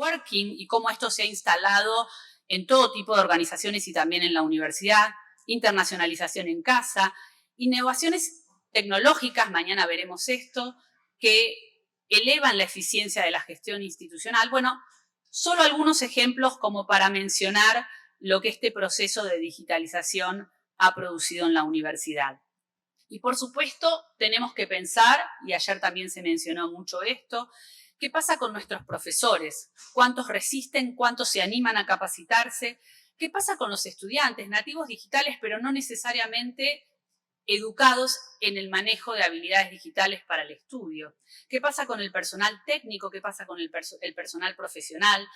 working y cómo esto se ha instalado en todo tipo de organizaciones y también en la universidad, internacionalización en casa, innovaciones tecnológicas, mañana veremos esto, que elevan la eficiencia de la gestión institucional. Bueno, solo algunos ejemplos como para mencionar lo que este proceso de digitalización ha producido en la universidad. Y por supuesto, tenemos que pensar, y ayer también se mencionó mucho esto, ¿qué pasa con nuestros profesores? ¿Cuántos resisten? ¿Cuántos se animan a capacitarse? ¿Qué pasa con los estudiantes nativos digitales, pero no necesariamente educados en el manejo de habilidades digitales para el estudio? ¿Qué pasa con el personal técnico? ¿Qué pasa con el personal profesional?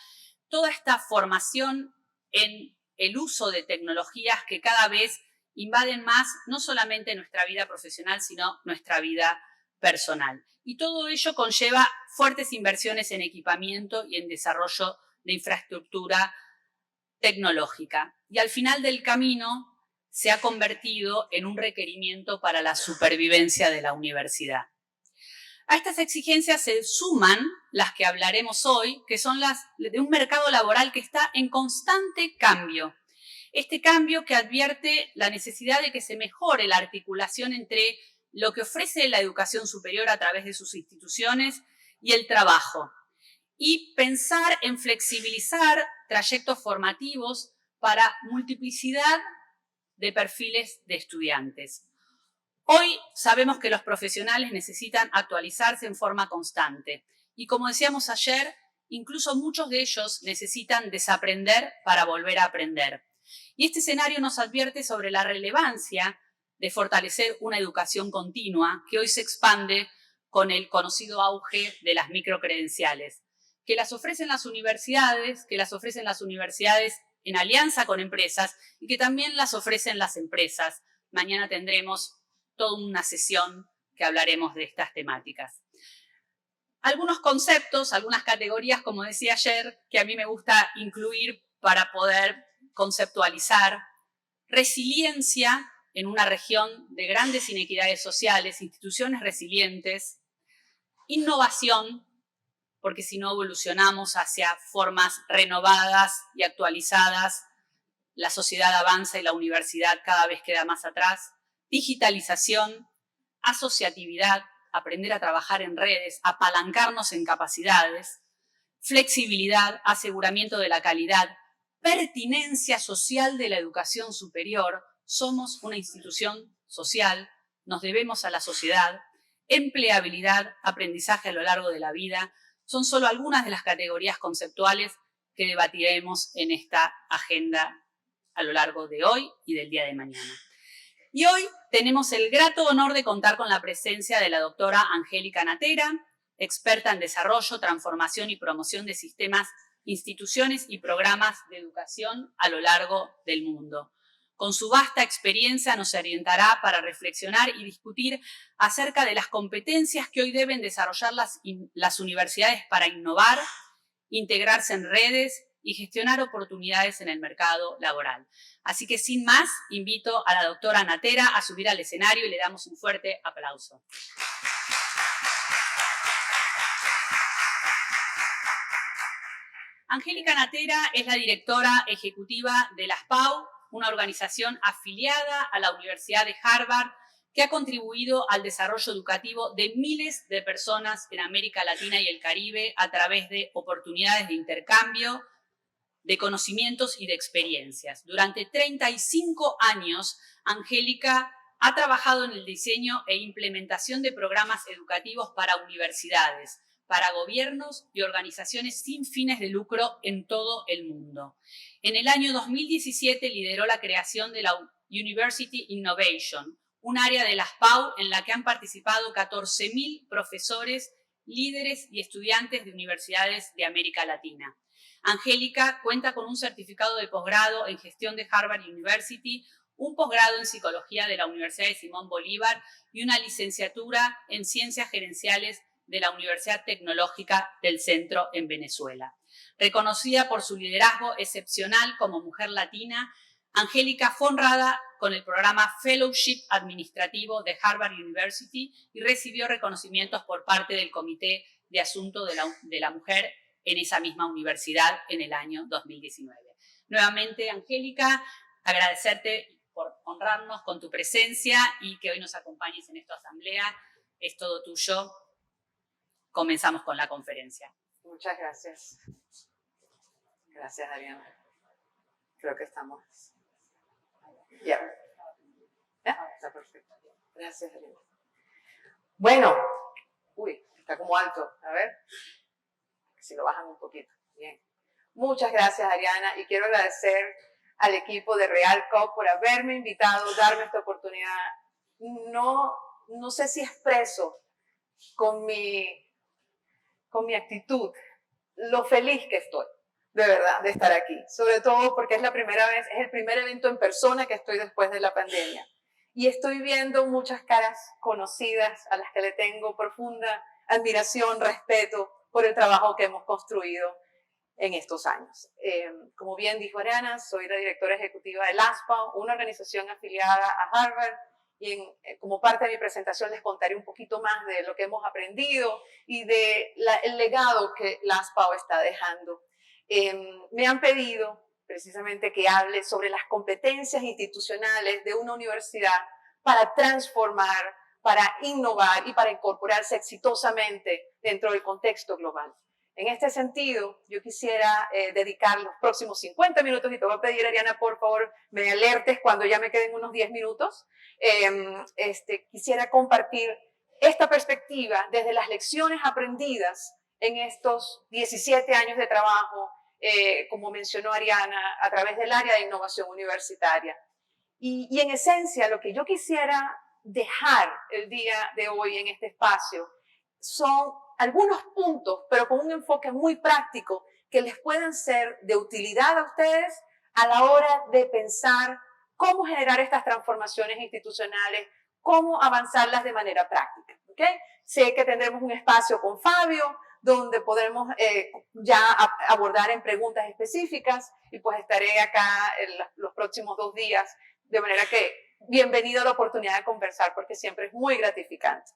Toda esta formación en el uso de tecnologías que cada vez invaden más no solamente nuestra vida profesional, sino nuestra vida personal. Y todo ello conlleva fuertes inversiones en equipamiento y en desarrollo de infraestructura tecnológica. Y al final del camino se ha convertido en un requerimiento para la supervivencia de la universidad. A estas exigencias se suman las que hablaremos hoy, que son las de un mercado laboral que está en constante cambio. Este cambio que advierte la necesidad de que se mejore la articulación entre lo que ofrece la educación superior a través de sus instituciones y el trabajo. Y pensar en flexibilizar trayectos formativos para multiplicidad de perfiles de estudiantes. Hoy sabemos que los profesionales necesitan actualizarse en forma constante y, como decíamos ayer, incluso muchos de ellos necesitan desaprender para volver a aprender. Y este escenario nos advierte sobre la relevancia de fortalecer una educación continua que hoy se expande con el conocido auge de las microcredenciales, que las ofrecen las universidades, en alianza con empresas y que también las ofrecen las empresas. Mañana tendremos toda una sesión que hablaremos de estas temáticas. Algunos conceptos, algunas categorías, como decía ayer, que a mí me gusta incluir para poder conceptualizar. Resiliencia en una región de grandes inequidades sociales, instituciones resilientes. Innovación, porque si no evolucionamos hacia formas renovadas y actualizadas, la sociedad avanza y la universidad cada vez queda más atrás. Digitalización, asociatividad, aprender a trabajar en redes, apalancarnos en capacidades, flexibilidad, aseguramiento de la calidad, pertinencia social de la educación superior. Somos una institución social, nos debemos a la sociedad, empleabilidad, aprendizaje a lo largo de la vida. Son solo algunas de las categorías conceptuales que debatiremos en esta agenda a lo largo de hoy y del día de mañana. Y hoy tenemos el grato honor de contar con la presencia de la doctora Angélica Natera, experta en desarrollo, transformación y promoción de sistemas, instituciones y programas de educación a lo largo del mundo. Con su vasta experiencia nos orientará para reflexionar y discutir acerca de las competencias que hoy deben desarrollar las universidades para innovar, integrarse en redes y gestionar oportunidades en el mercado laboral. Así que sin más, invito a la doctora Natera a subir al escenario y le damos un fuerte aplauso. Angélica Natera es la directora ejecutiva de la SPAU, una organización afiliada a la Universidad de Harvard que ha contribuido al desarrollo educativo de miles de personas en América Latina y el Caribe a través de oportunidades de intercambio, de conocimientos y de experiencias. Durante 35 años, Angélica ha trabajado en el diseño e implementación de programas educativos para universidades, para gobiernos y organizaciones sin fines de lucro en todo el mundo. En el año 2017 lideró la creación de la University Innovation, un área de la SPAU en la que han participado 14.000 profesores, líderes y estudiantes de universidades de América Latina. Angélica cuenta con un certificado de posgrado en gestión de Harvard University, un posgrado en psicología de la Universidad de Simón Bolívar y una licenciatura en ciencias gerenciales de la Universidad Tecnológica del Centro en Venezuela. Reconocida por su liderazgo excepcional como mujer latina, Angélica fue honrada con el programa Fellowship Administrativo de Harvard University y recibió reconocimientos por parte del Comité de Asuntos de la Mujer en esa misma universidad en el año 2019. Nuevamente, Angélica, agradecerte por honrarnos con tu presencia y que hoy nos acompañes en esta asamblea. Es todo tuyo. Comenzamos con la conferencia. Muchas gracias. Gracias, Ariana. Creo que estamos... Ya. Está perfecto. Gracias, Ariana. Bueno. Uy, está como alto. A ver. Si lo bajan un poquito. Bien. Muchas gracias, Ariana. Y quiero agradecer al equipo de Realco por haberme invitado, darme esta oportunidad. No sé si expreso con mi actitud lo feliz que estoy, de verdad, de estar aquí. Sobre todo porque es la primera vez, es el primer evento en persona que estoy después de la pandemia. Y estoy viendo muchas caras conocidas a las que le tengo profunda admiración, respeto por el trabajo que hemos construido en estos años. Como bien dijo Ariana, soy la directora ejecutiva del ASPA, una organización afiliada a Harvard, y como parte de mi presentación les contaré un poquito más de lo que hemos aprendido y el legado que la ASPA está dejando. Me han pedido precisamente que hable sobre las competencias institucionales de una universidad para transformar, para innovar y para incorporarse exitosamente dentro del contexto global. En este sentido, yo quisiera dedicar los próximos 50 minutos, y te voy a pedir, Ariana, por favor, me alertes cuando ya me queden unos 10 minutos. Quisiera compartir esta perspectiva desde las lecciones aprendidas en estos 17 años de trabajo, como mencionó Ariana, a través del área de innovación universitaria. Y en esencia, lo que yo quisiera dejar el día de hoy en este espacio son algunos puntos, pero con un enfoque muy práctico, que les puedan ser de utilidad a ustedes a la hora de pensar cómo generar estas transformaciones institucionales, cómo avanzarlas de manera práctica. ¿Okay? Sé que tendremos un espacio con Fabio, donde podremos ya abordar en preguntas específicas, y pues estaré acá los próximos 2 días, de manera que bienvenido a la oportunidad de conversar, porque siempre es muy gratificante.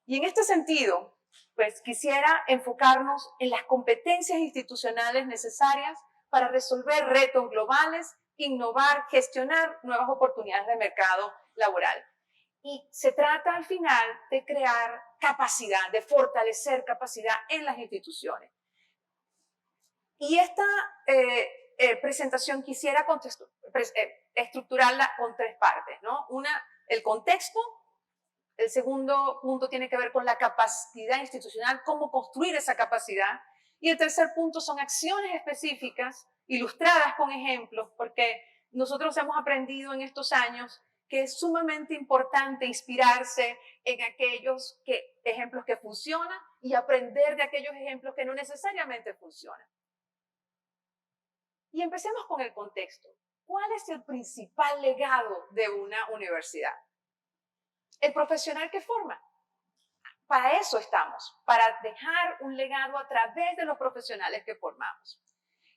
Y en este sentido, pues quisiera enfocarnos en las competencias institucionales necesarias para resolver retos globales, innovar, gestionar nuevas oportunidades de mercado laboral. Y se trata al final de crear capacidad, de fortalecer capacidad en las instituciones. Y esta presentación quisiera estructurarla con 3 partes, ¿no? Una, el contexto. El segundo punto tiene que ver con la capacidad institucional, cómo construir esa capacidad. Y el tercer punto son acciones específicas, ilustradas con ejemplos, porque nosotros hemos aprendido en estos años que es sumamente importante inspirarse en aquellos ejemplos que funcionan y aprender de aquellos ejemplos que no necesariamente funcionan. Y empecemos con el contexto. ¿Cuál es el principal legado de una universidad? El profesional que forma. Para eso estamos, para dejar un legado a través de los profesionales que formamos.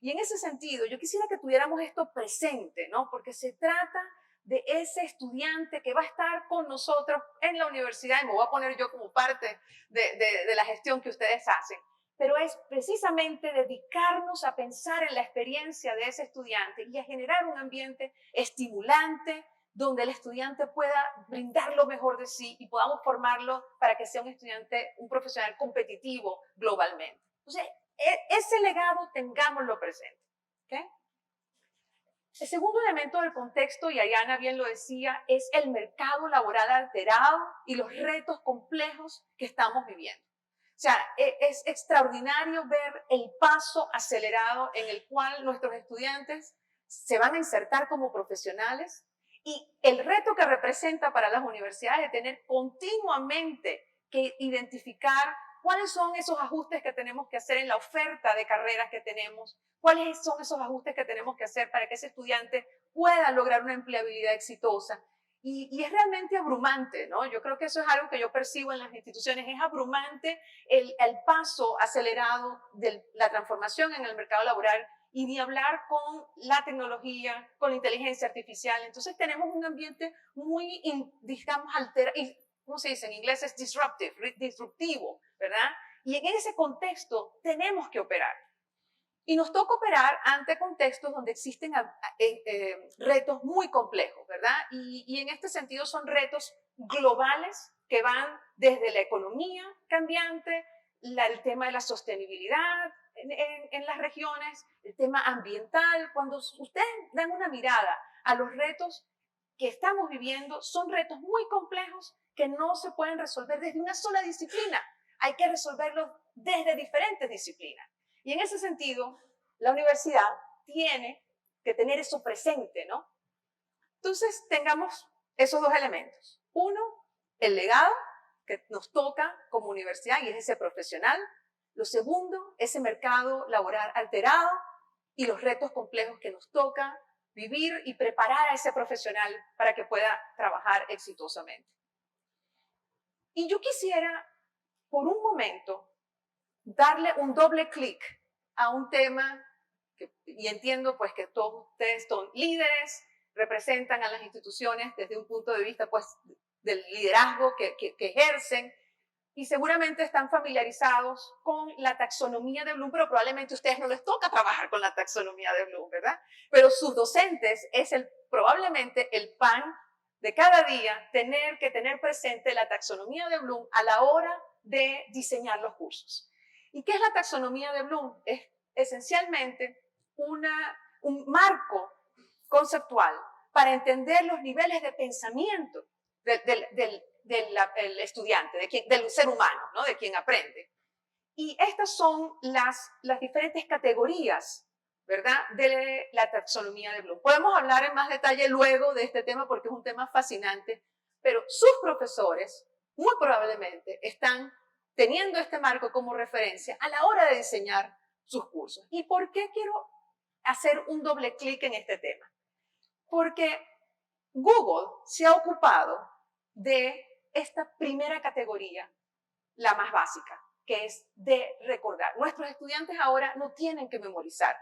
Y en ese sentido, yo quisiera que tuviéramos esto presente, ¿no? Porque se trata de ese estudiante que va a estar con nosotros en la universidad, y me voy a poner yo como parte de la gestión que ustedes hacen, pero es precisamente dedicarnos a pensar en la experiencia de ese estudiante y a generar un ambiente estimulante, donde el estudiante pueda brindar lo mejor de sí y podamos formarlo para que sea un estudiante, un profesional competitivo globalmente. Entonces, ese legado tengámoslo presente. ¿Okay? El segundo elemento del contexto, y Ariana bien lo decía, es el mercado laboral alterado y los retos complejos que estamos viviendo. O sea, es extraordinario ver el paso acelerado en el cual nuestros estudiantes se van a insertar como profesionales, y el reto que representa para las universidades de tener continuamente que identificar cuáles son esos ajustes que tenemos que hacer en la oferta de carreras que tenemos, cuáles son esos ajustes que tenemos que hacer para que ese estudiante pueda lograr una empleabilidad exitosa. Y es realmente abrumante, ¿no? Yo creo que eso es algo que yo percibo en las instituciones, es abrumante el paso acelerado de la transformación en el mercado laboral, y ni hablar con la tecnología, con la inteligencia artificial. Entonces tenemos un ambiente muy, digamos, alterado, ¿cómo se dice en inglés? Es disruptivo, ¿verdad? Y en ese contexto tenemos que operar. Y nos toca operar ante contextos donde existen retos muy complejos, ¿verdad? Y en este sentido son retos globales que van desde la economía cambiante, el tema de la sostenibilidad en las regiones, el tema ambiental. Cuando ustedes dan una mirada a los retos que estamos viviendo, son retos muy complejos que no se pueden resolver desde una sola disciplina. Hay que resolverlos desde diferentes disciplinas. Y en ese sentido, la universidad tiene que tener eso presente, ¿no? Entonces, tengamos esos dos elementos. Uno, el legado que nos toca como universidad y es ese profesional. Lo segundo, ese mercado laboral alterado y los retos complejos que nos toca vivir y preparar a ese profesional para que pueda trabajar exitosamente. Y yo quisiera, por un momento, darle un doble clic a un tema y entiendo pues que todos ustedes son líderes, representan a las instituciones desde un punto de vista pues del liderazgo que ejercen y seguramente están familiarizados con la taxonomía de Bloom, pero probablemente a ustedes no les toca trabajar con la taxonomía de Bloom, ¿verdad? Pero sus docentes es probablemente el pan de cada día tener que tener presente la taxonomía de Bloom a la hora de diseñar los cursos. ¿Y qué es la taxonomía de Bloom? Es esencialmente un marco conceptual para entender los niveles de pensamiento del estudiante, del ser humano, ¿no? De quien aprende. Y estas son las diferentes categorías, ¿verdad?, de la taxonomía de Bloom. Podemos hablar en más detalle luego de este tema porque es un tema fascinante, pero sus profesores muy probablemente están teniendo este marco como referencia a la hora de diseñar sus cursos. ¿Y por qué quiero hacer un doble clic en este tema? Porque Google se ha ocupado de esta primera categoría, la más básica, que es de recordar. Nuestros estudiantes ahora no tienen que memorizar.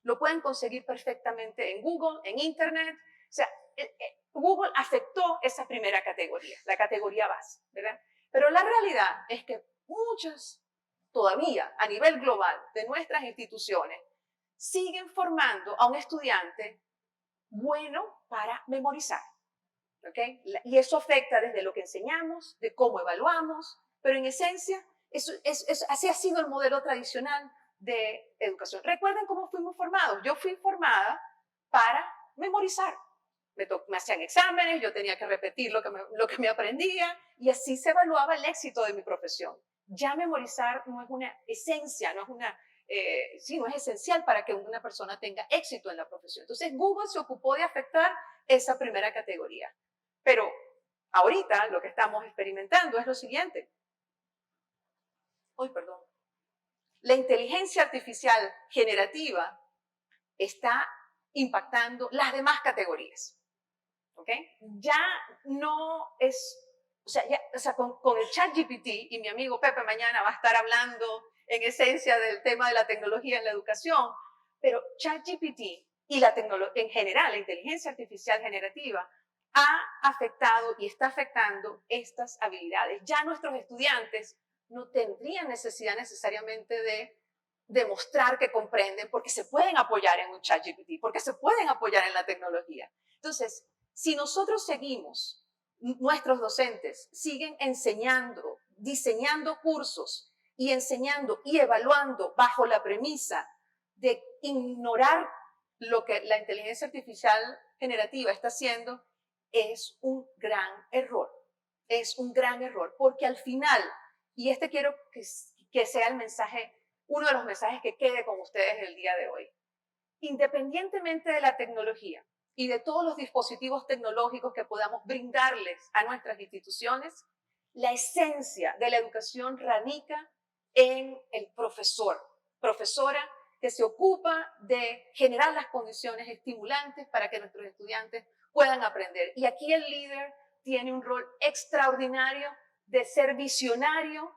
Lo pueden conseguir perfectamente en Google, en Internet. O sea, Google afectó esa primera categoría, la categoría base, ¿verdad? Pero la realidad es que muchas, todavía a nivel global, de nuestras instituciones, siguen formando a un estudiante bueno para memorizar. ¿Okay? Y eso afecta desde lo que enseñamos, de cómo evaluamos, pero en esencia, así ha sido el modelo tradicional de educación. Recuerden cómo fuimos formados. Yo fui formada para memorizar. Me hacían exámenes, yo tenía que repetir lo que me aprendía y así se evaluaba el éxito de mi profesión. Ya memorizar no es una esencia, no es esencial para que una persona tenga éxito en la profesión. Entonces Google se ocupó de afectar esa primera categoría. Pero ahorita lo que estamos experimentando es lo siguiente. La inteligencia artificial generativa está impactando las demás categorías. ¿Okay? Ya no es, con el ChatGPT, y mi amigo Pepe mañana va a estar hablando en esencia del tema de la tecnología en la educación, pero ChatGPT y en general la inteligencia artificial generativa ha afectado y está afectando estas habilidades. Ya nuestros estudiantes no tendrían necesidad necesariamente de demostrar que comprenden porque se pueden apoyar en un ChatGPT, porque se pueden apoyar en la tecnología. Entonces, si nosotros seguimos, nuestros docentes siguen enseñando, diseñando cursos y enseñando y evaluando bajo la premisa de ignorar lo que la inteligencia artificial generativa está haciendo, es un gran error. Es un gran error, porque al final, y quiero que sea el mensaje, uno de los mensajes que quede con ustedes el día de hoy. Independientemente de la tecnología y de todos los dispositivos tecnológicos que podamos brindarles a nuestras instituciones, la esencia de la educación radica en el profesor, profesora que se ocupa de generar las condiciones estimulantes para que nuestros estudiantes puedan aprender. Y aquí el líder tiene un rol extraordinario de ser visionario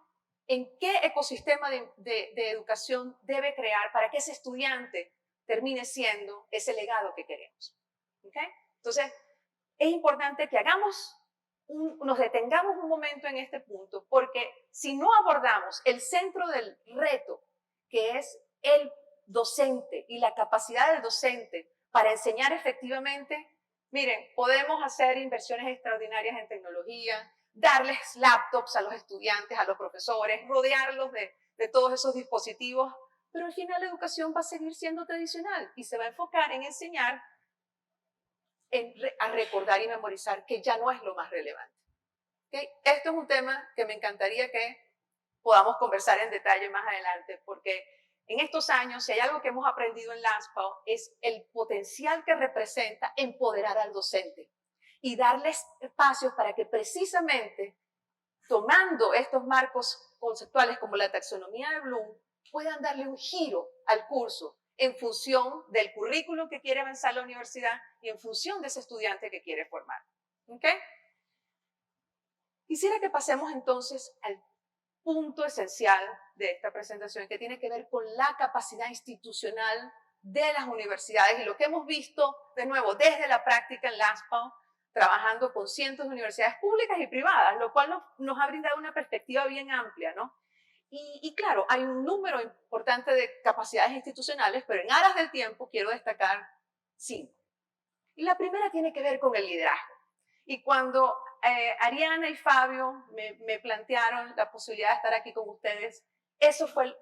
en qué ecosistema de educación debe crear para que ese estudiante termine siendo ese legado que queremos. ¿Okay? Entonces, es importante que hagamos nos detengamos un momento en este punto, porque si no abordamos el centro del reto, que es el docente y la capacidad del docente para enseñar efectivamente, miren, podemos hacer inversiones extraordinarias en tecnología, darles laptops a los estudiantes, a los profesores, rodearlos de todos esos dispositivos, pero al final la educación va a seguir siendo tradicional y se va a enfocar en enseñar a recordar y memorizar, que ya no es lo más relevante. ¿Okay? Esto es un tema que me encantaría que podamos conversar en detalle más adelante, porque en estos años, si hay algo que hemos aprendido en LASPAO, es el potencial que representa empoderar al docente y darles espacios para que precisamente, tomando estos marcos conceptuales como la taxonomía de Bloom, puedan darle un giro al curso en función del currículo que quiere avanzar la universidad y en función de ese estudiante que quiere formar. ¿Okay? Quisiera que pasemos entonces al punto esencial de esta presentación, que tiene que ver con la capacidad institucional de las universidades y lo que hemos visto, de nuevo, desde la práctica en LASPAO, trabajando con cientos de universidades públicas y privadas, lo cual nos ha brindado una perspectiva bien amplia, ¿no? Y claro, hay un número importante de capacidades institucionales, pero en aras del tiempo quiero destacar 5. Y la primera tiene que ver con el liderazgo. Y cuando Ariana y Fabio me plantearon la posibilidad de estar aquí con ustedes, eso fue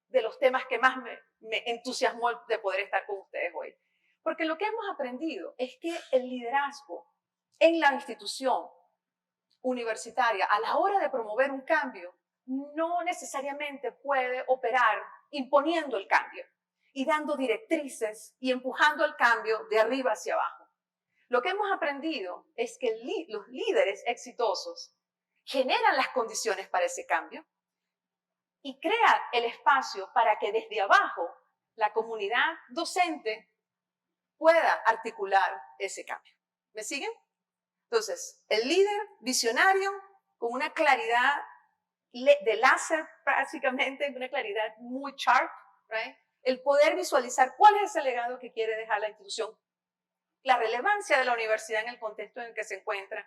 de los temas que más me entusiasmó de poder estar con ustedes hoy. Porque lo que hemos aprendido es que el liderazgo en la institución universitaria, a la hora de promover un cambio, no necesariamente puede operar imponiendo el cambio y dando directrices y empujando el cambio de arriba hacia abajo. Lo que hemos aprendido es que los líderes exitosos generan las condiciones para ese cambio y crean el espacio para que desde abajo la comunidad docente pueda articular ese cambio. ¿Me siguen? Entonces, el líder visionario con una claridad de láser prácticamente, una claridad muy sharp, right? El poder visualizar cuál es ese legado que quiere dejar la institución, la relevancia de la universidad en el contexto en el que se encuentra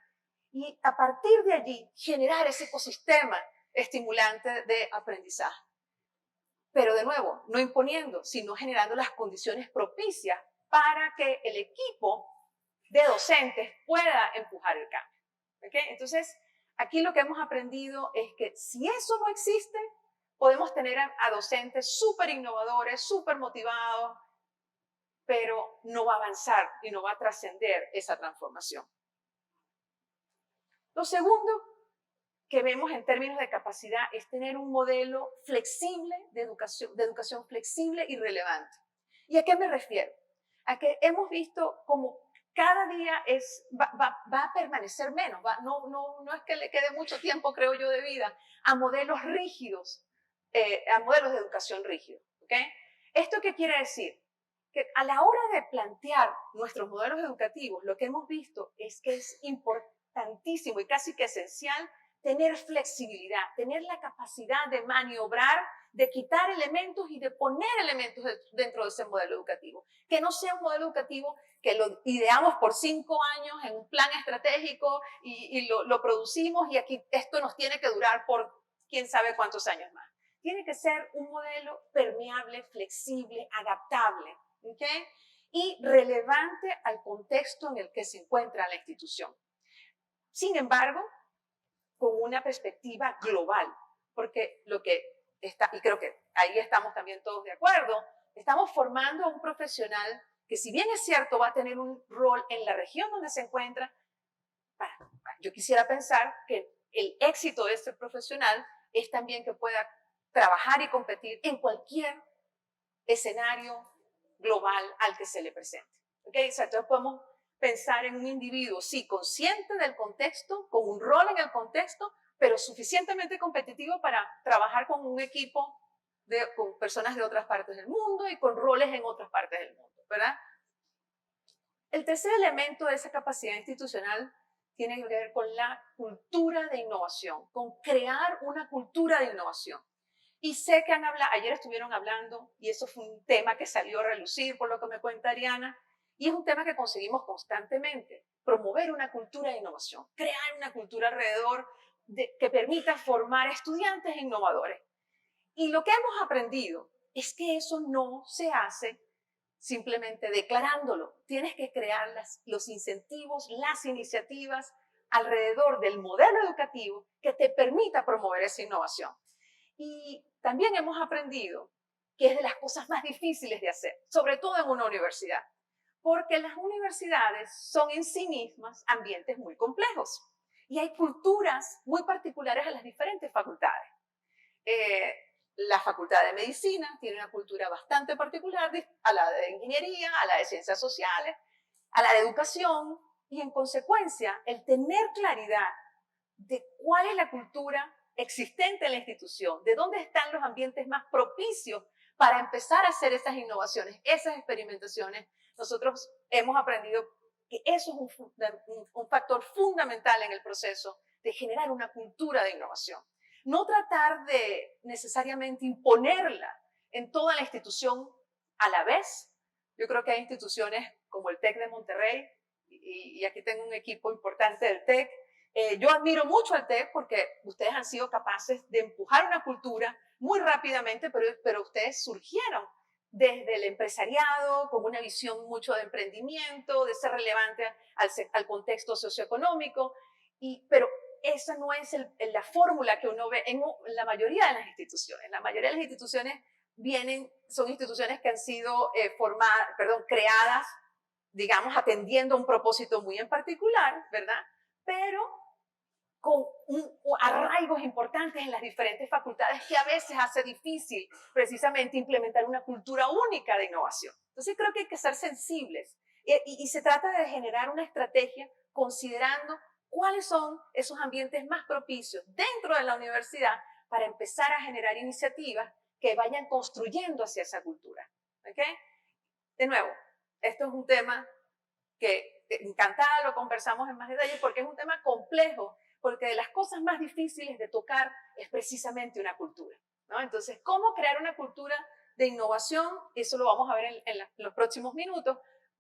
y a partir de allí generar ese ecosistema estimulante de aprendizaje. Pero de nuevo, no imponiendo, sino generando las condiciones propicias para que el equipo de docentes pueda empujar el cambio. ¿Okay? Entonces, aquí lo que hemos aprendido es que si eso no existe, podemos tener a docentes súper innovadores, súper motivados, pero no va a avanzar y no va a trascender esa transformación. Lo segundo que vemos en términos de capacidad es tener un modelo flexible de educación flexible y relevante. ¿Y a qué me refiero? A que hemos visto como cada día va a permanecer menos, no es que le quede mucho tiempo, creo yo, de vida a modelos rígidos, a modelos de educación rígidos. ¿Okay? ¿Esto qué quiere decir? Que a la hora de plantear nuestros modelos educativos, lo que hemos visto es que es importantísimo y casi que esencial tener flexibilidad, tener la capacidad de maniobrar, de quitar elementos y de poner elementos dentro de ese modelo educativo. Que no sea un modelo educativo que lo ideamos por 5 años en un plan estratégico y lo producimos y aquí esto nos tiene que durar por quién sabe cuántos años más. Tiene que ser un modelo permeable, flexible, adaptable, ¿okay? Y relevante al contexto en el que se encuentra la institución. Sin embargo, con una perspectiva global, porque lo que está, y creo que ahí estamos también todos de acuerdo, estamos formando a un profesional que, si bien es cierto, va a tener un rol en la región donde se encuentra, yo quisiera pensar que el éxito de este profesional es también que pueda trabajar y competir en cualquier escenario global al que se le presente. ¿Okay? O sea, entonces podemos pensar en un individuo, sí, consciente del contexto, con un rol en el contexto, pero suficientemente competitivo para trabajar con un equipo, con personas de otras partes del mundo y con roles en otras partes del mundo, ¿verdad? El tercer elemento de esa capacidad institucional tiene que ver con la cultura de innovación, con crear una cultura de innovación. Y sé que ayer estuvieron hablando, y eso fue un tema que salió a relucir por lo que me cuenta Ariana, Y es un tema que conseguimos constantemente, promover una cultura de innovación, crear una cultura alrededor que permita formar estudiantes innovadores. Y lo que hemos aprendido es que eso no se hace simplemente declarándolo. Tienes que crear los incentivos, las iniciativas alrededor del modelo educativo que te permita promover esa innovación. Y también hemos aprendido que es de las cosas más difíciles de hacer, sobre todo en una universidad, porque las universidades son en sí mismas ambientes muy complejos y hay culturas muy particulares en las diferentes facultades. La Facultad de Medicina tiene una cultura bastante particular a la de Ingeniería, a la de Ciencias Sociales, a la de Educación, y en consecuencia el tener claridad de cuál es la cultura existente en la institución, de dónde están los ambientes más propicios para empezar a hacer esas innovaciones, esas experimentaciones. Nosotros hemos aprendido que eso es un factor fundamental en el proceso de generar una cultura de innovación. No tratar de necesariamente imponerla en toda la institución a la vez. Yo creo que hay instituciones como el TEC de Monterrey, y aquí tengo un equipo importante del TEC. Yo admiro mucho al TEC porque ustedes han sido capaces de empujar una cultura muy rápidamente, pero ustedes surgieron desde el empresariado, con una visión mucho de emprendimiento, de ser relevante al contexto socioeconómico, pero esa no es la fórmula que uno ve en la mayoría de las instituciones. La mayoría de las instituciones son instituciones que han sido creadas, digamos, atendiendo a un propósito muy en particular, ¿verdad? Pero con arraigos importantes en las diferentes facultades que a veces hace difícil precisamente implementar una cultura única de innovación. Entonces creo que hay que ser sensibles y se trata de generar una estrategia considerando cuáles son esos ambientes más propicios dentro de la universidad para empezar a generar iniciativas que vayan construyendo hacia esa cultura. ¿Okay? De nuevo, esto es un tema que encantada lo conversamos en más detalle porque es un tema complejo, porque de las cosas más difíciles de tocar es precisamente una cultura, ¿no? Entonces, ¿cómo crear una cultura de innovación? Eso lo vamos a ver en los próximos minutos,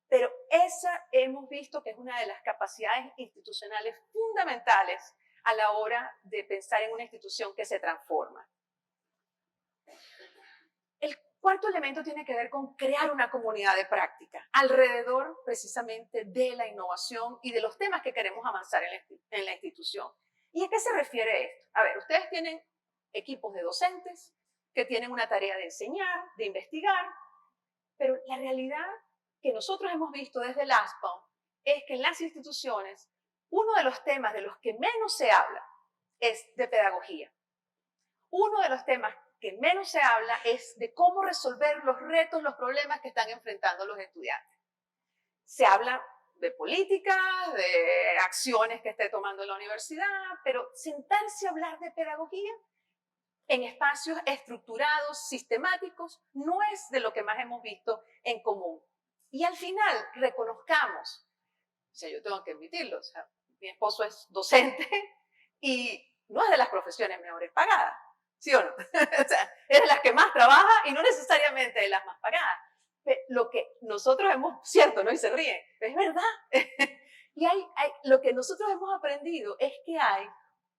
pero esa hemos visto que es una de las capacidades institucionales fundamentales a la hora de pensar en una institución que se transforma. El cuarto elemento tiene que ver con crear una comunidad de práctica alrededor precisamente de la innovación y de los temas que queremos avanzar en la institución. ¿Y a qué se refiere esto? A ver, ustedes tienen equipos de docentes que tienen una tarea de enseñar, de investigar, pero la realidad que nosotros hemos visto desde el ASPAO es que en las instituciones uno de los temas de los que menos se habla es de pedagogía. Uno de los temas que menos se habla es de cómo resolver los retos, los problemas que están enfrentando los estudiantes. Se habla de políticas, de acciones que esté tomando la universidad, pero sentarse a hablar de pedagogía en espacios estructurados, sistemáticos, no es de lo que más hemos visto en común. Y al final, reconozcamos, o sea, yo tengo que admitirlo, o sea, mi esposo es docente y no es de las profesiones mejores pagadas, ¿sí o no? O sea, es de las que más trabaja y no necesariamente de las más pagadas. Lo que nosotros hemos, cierto, ¿no? Y se ríen, es verdad. Y lo que nosotros hemos aprendido es que hay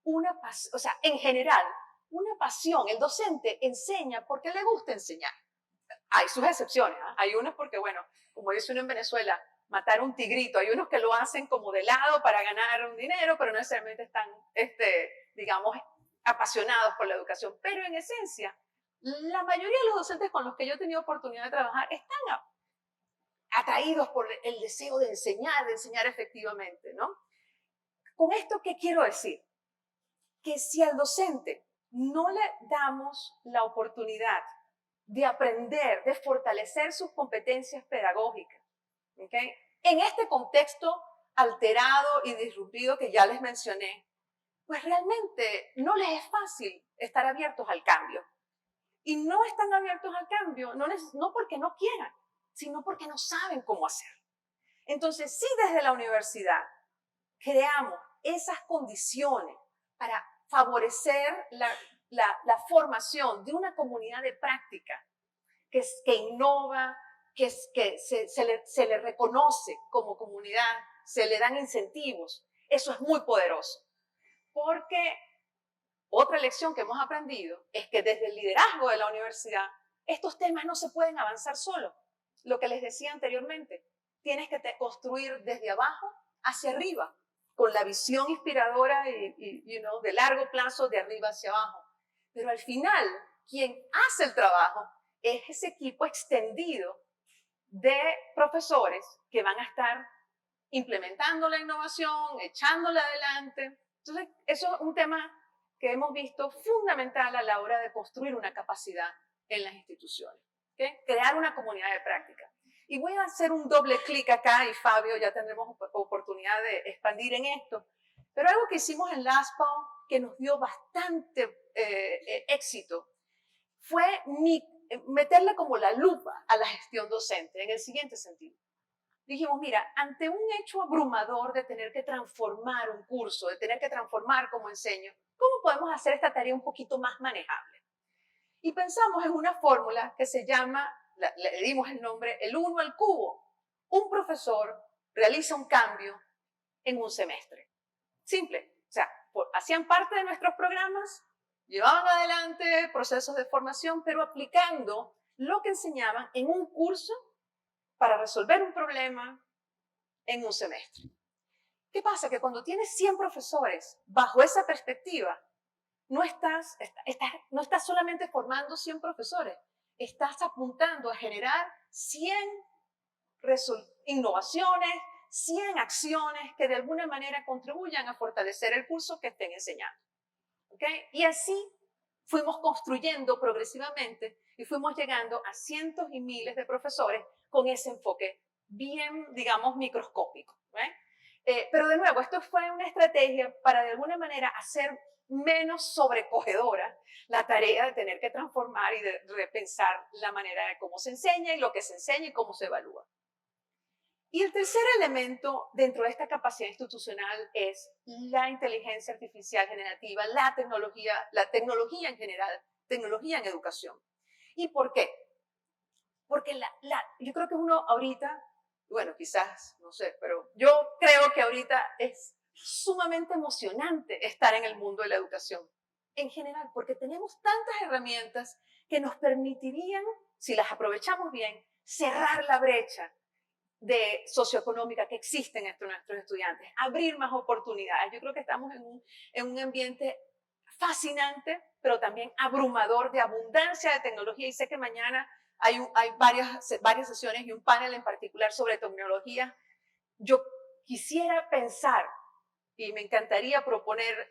una pasión, o sea, en general, una pasión. El docente enseña porque le gusta enseñar. Hay sus excepciones, ¿eh? Hay unos porque, bueno, como dice uno en Venezuela, matar un tigrito. Hay unos que lo hacen como de lado para ganar un dinero, pero no necesariamente están, digamos, apasionados por la educación. Pero en esencia, la mayoría de los docentes con los que yo he tenido oportunidad de trabajar están atraídos por el deseo de enseñar efectivamente, ¿no? Con esto, ¿qué quiero decir? Que si al docente no le damos la oportunidad de aprender, de fortalecer sus competencias pedagógicas, ¿okay? En este contexto alterado y disruptivo que ya les mencioné, pues realmente no les es fácil estar abiertos al cambio. Y no están abiertos al cambio, no porque no quieran, sino porque no saben cómo hacerlo. Entonces, si desde la universidad creamos esas condiciones para favorecer la formación de una comunidad de práctica que innova, que se le reconoce como comunidad, se le dan incentivos. Eso es muy poderoso. Porque otra lección que hemos aprendido es que desde el liderazgo de la universidad, estos temas no se pueden avanzar solos. Lo que les decía anteriormente, tienes que construir desde abajo hacia arriba, con la visión inspiradora y de largo plazo, de arriba hacia abajo. Pero al final, quien hace el trabajo es ese equipo extendido de profesores que van a estar implementando la innovación, echándola adelante. Entonces, eso es un tema que hemos visto fundamental a la hora de construir una capacidad en las instituciones. ¿Okay? Crear una comunidad de práctica. Y voy a hacer un doble clic acá, y Fabio, ya tendremos oportunidad de expandir en esto. Pero algo que hicimos en LASPO que nos dio bastante éxito fue meterle como la lupa a la gestión docente en el siguiente sentido. Dijimos, mira, ante un hecho abrumador de tener que transformar un curso, de tener que transformar cómo enseño, ¿cómo podemos hacer esta tarea un poquito más manejable? Y pensamos en una fórmula que se llama, le dimos el nombre, el 1 al cubo. Un profesor realiza un cambio en un semestre. Simple. O sea, hacían parte de nuestros programas, llevaban adelante procesos de formación, pero aplicando lo que enseñaban en un curso para resolver un problema en un semestre. ¿Qué pasa? Que cuando tienes 100 profesores bajo esa perspectiva, no estás solamente formando 100 profesores, estás apuntando a generar 100 innovaciones, 100 acciones que de alguna manera contribuyan a fortalecer el curso que estén enseñando. ¿Okay? Y así fuimos construyendo progresivamente y fuimos llegando a cientos y miles de profesores con ese enfoque bien, digamos, microscópico. Pero de nuevo, esto fue una estrategia para de alguna manera hacer menos sobrecogedora la tarea de tener que transformar y de repensar la manera de cómo se enseña y lo que se enseña y cómo se evalúa. Y el tercer elemento dentro de esta capacidad institucional es la inteligencia artificial generativa, la tecnología en general, tecnología en educación. ¿Y por qué? Porque yo creo que uno ahorita, bueno, quizás, no sé, pero yo creo que ahorita es sumamente emocionante estar en el mundo de la educación en general, porque tenemos tantas herramientas que nos permitirían, si las aprovechamos bien, cerrar la brecha socioeconómica que existen entre nuestros estudiantes, abrir más oportunidades. Yo creo que estamos en un ambiente fascinante, pero también abrumador de abundancia de tecnología, y sé que mañana hay varias sesiones y un panel en particular sobre tecnología. Yo quisiera pensar, y me encantaría proponer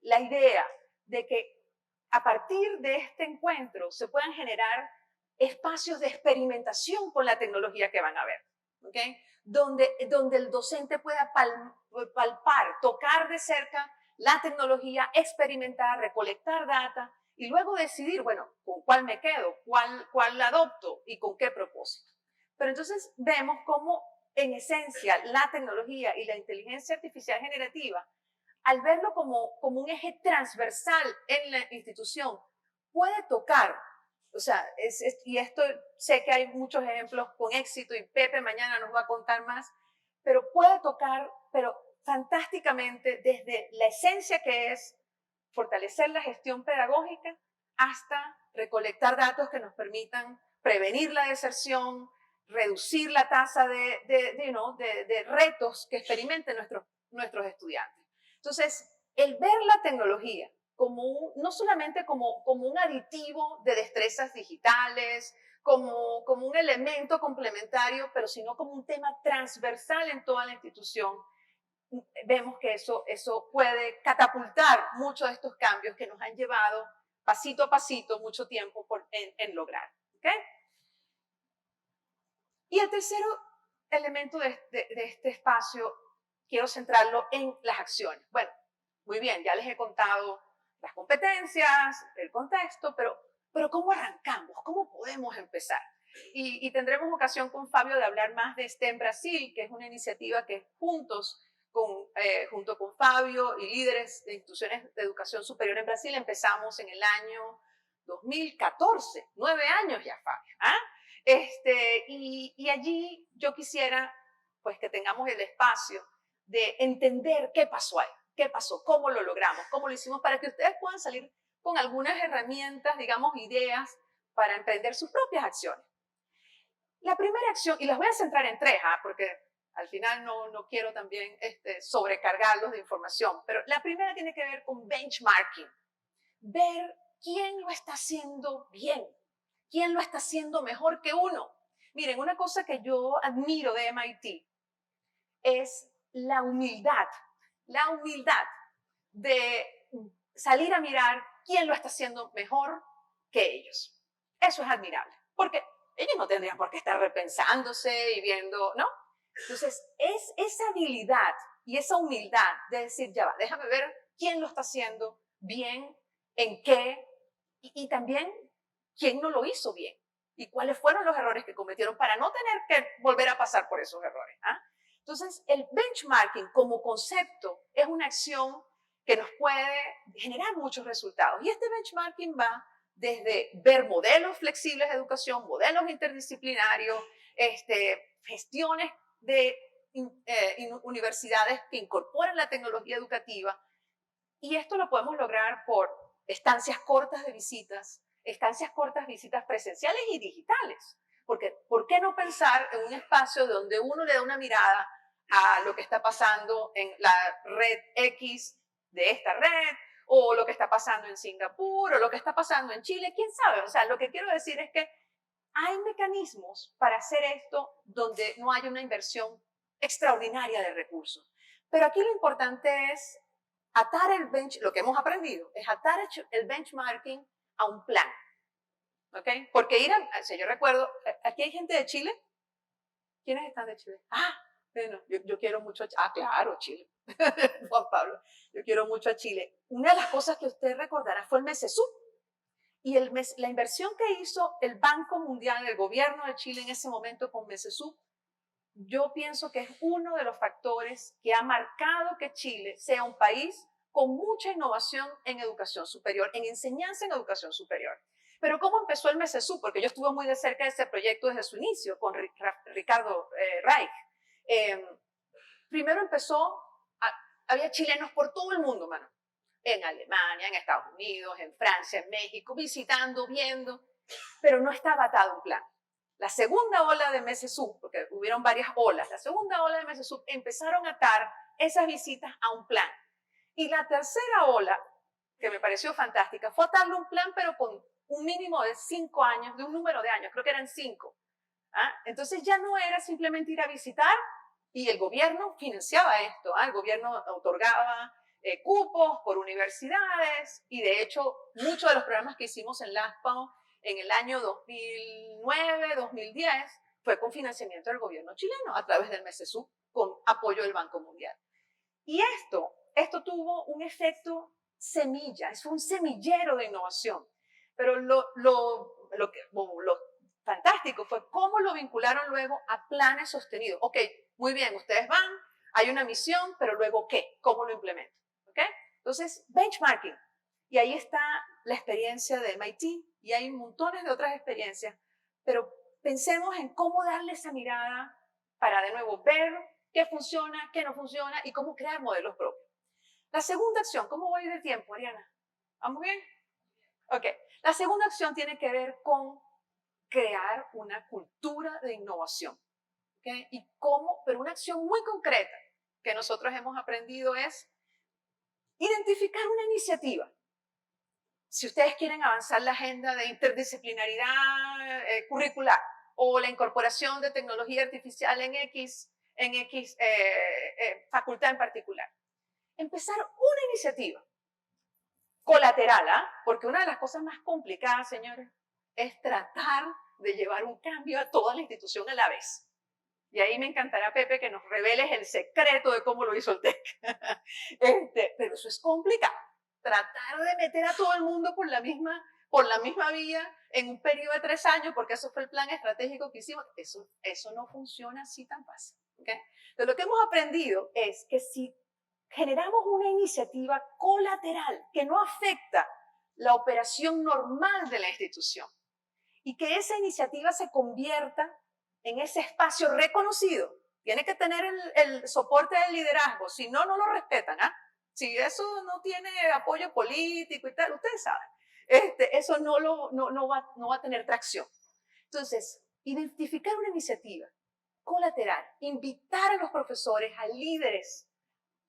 la idea de que a partir de este encuentro se puedan generar espacios de experimentación con la tecnología que van a ver, ¿okay? Donde el docente pueda palpar, tocar de cerca la tecnología, experimentar, recolectar data y luego decidir, bueno, con cuál me quedo, cuál adopto y con qué propósito. Pero entonces vemos cómo, en esencia, la tecnología y la inteligencia artificial generativa, al verlo como un eje transversal en la institución, puede tocar. O sea, y esto sé que hay muchos ejemplos con éxito y Pepe mañana nos va a contar más, pero puede tocar, pero fantásticamente, desde la esencia que es fortalecer la gestión pedagógica hasta recolectar datos que nos permitan prevenir la deserción, reducir la tasa de retos que experimenten nuestros estudiantes. Entonces, el ver la tecnología no solamente como un aditivo de destrezas digitales, como un elemento complementario, pero sino como un tema transversal en toda la institución, vemos que eso puede catapultar muchos de estos cambios que nos han llevado pasito a pasito mucho tiempo en lograr. ¿Okay? Y el tercer elemento de este espacio, quiero centrarlo en las acciones. Bueno, muy bien, ya les he contado las competencias, el contexto, pero ¿cómo arrancamos? ¿Cómo podemos empezar? Y tendremos ocasión con Fabio de hablar más de STEM Brasil, que es una iniciativa que junto con Fabio y líderes de instituciones de educación superior en Brasil empezamos en el año 2014, 9 años ya, Fabio. Y allí yo quisiera pues que tengamos el espacio de entender qué pasó ahí, qué pasó, cómo lo logramos, cómo lo hicimos, para que ustedes puedan salir con algunas herramientas, digamos, ideas para emprender sus propias acciones. La primera acción, y las voy a centrar en tres, porque al final no quiero también sobrecargarlos de información, pero la primera tiene que ver con benchmarking, ver quién lo está haciendo bien, quién lo está haciendo mejor que uno. Miren, una cosa que yo admiro de MIT es la humildad de salir a mirar quién lo está haciendo mejor que ellos. Eso es admirable, porque ellos no tendrían por qué estar repensándose y viendo, ¿no? Entonces, es esa habilidad y esa humildad de decir, ya va, déjame ver quién lo está haciendo bien, en qué, y también quién no lo hizo bien y cuáles fueron los errores que cometieron para no tener que volver a pasar por esos errores. Entonces, el benchmarking como concepto es una acción que nos puede generar muchos resultados. Y este benchmarking va desde ver modelos flexibles de educación, modelos interdisciplinarios, gestiones de universidades que incorporan la tecnología educativa. Y esto lo podemos lograr por estancias cortas de visitas, visitas presenciales y digitales. Porque, ¿por qué no pensar en un espacio donde uno le da una mirada a lo que está pasando en la red X de esta red, o lo que está pasando en Singapur, o lo que está pasando en Chile? ¿Quién sabe? O sea, lo que quiero decir es que hay mecanismos para hacer esto donde no hay una inversión extraordinaria de recursos. Pero aquí lo importante es atar lo que hemos aprendido es atar el benchmarking a un plan. ¿Ok? Porque yo recuerdo, aquí hay gente de Chile. ¿Quiénes están de Chile? Bueno, yo quiero mucho a Chile. Claro, Chile. Juan Pablo, yo quiero mucho a Chile. Una de las cosas que usted recordará fue el MESESUB. Y la inversión que hizo el Banco Mundial, el gobierno de Chile en ese momento con MESESUB, yo pienso que es uno de los factores que ha marcado que Chile sea un país con mucha innovación en educación superior, en enseñanza en educación superior. Pero ¿cómo empezó el MESESUB? Porque yo estuve muy de cerca de ese proyecto desde su inicio con Ricardo Reich. Primero había chilenos por todo el mundo, mano. En Alemania, en Estados Unidos, en Francia, en México, visitando, viendo, pero no estaba atado un plan. La segunda ola de MESESUB, porque hubieron varias olas, la segunda ola de MESESUB empezaron a atar esas visitas a un plan. Y la tercera ola, que me pareció fantástica, fue atarle un plan, pero con un mínimo de 5 años, de un número de años, creo que eran 5. Entonces ya no era simplemente ir a visitar y el gobierno financiaba esto, el gobierno otorgaba cupos por universidades y de hecho muchos de los programas que hicimos en LASPAO en el año 2009, 2010 fue con financiamiento del gobierno chileno a través del MESESUB con apoyo del Banco Mundial. Y esto tuvo un efecto semilla, es un semillero de innovación. Pero lo fantástico fue cómo lo vincularon luego a planes sostenidos. Ok, muy bien, ustedes van, hay una misión, pero luego ¿qué? ¿Cómo lo implementan? ¿Ok? Entonces, benchmarking. Y ahí está la experiencia de MIT y hay montones de otras experiencias, pero pensemos en cómo darle esa mirada para de nuevo ver qué funciona, qué no funciona y cómo crear modelos propios. La segunda acción, ¿cómo voy de tiempo, Ariana? ¿Vamos bien? Ok. La segunda acción tiene que ver con crear una cultura de innovación. ¿Okay? Y cómo, pero una acción muy concreta que nosotros hemos aprendido es identificar una iniciativa. Si ustedes quieren avanzar la agenda de interdisciplinaridad curricular o la incorporación de tecnología artificial en X facultad en particular, empezar una iniciativa colateral, porque una de las cosas más complicadas, señores, es tratar de llevar un cambio a toda la institución a la vez. Y ahí me encantará, Pepe, que nos reveles el secreto de cómo lo hizo el TEC. Pero eso es complicado. Tratar de meter a todo el mundo por la misma vía en un periodo de 3 años, porque eso fue el plan estratégico que hicimos, eso no funciona así tan fácil. ¿Okay? Entonces, lo que hemos aprendido es que si generamos una iniciativa colateral que no afecta la operación normal de la institución y que esa iniciativa se convierta en ese espacio reconocido. Tiene que tener el soporte del liderazgo, si no, no lo respetan. Si eso no tiene apoyo político y tal, ustedes saben, eso no va a tener tracción. Entonces, identificar una iniciativa colateral, invitar a los profesores, a líderes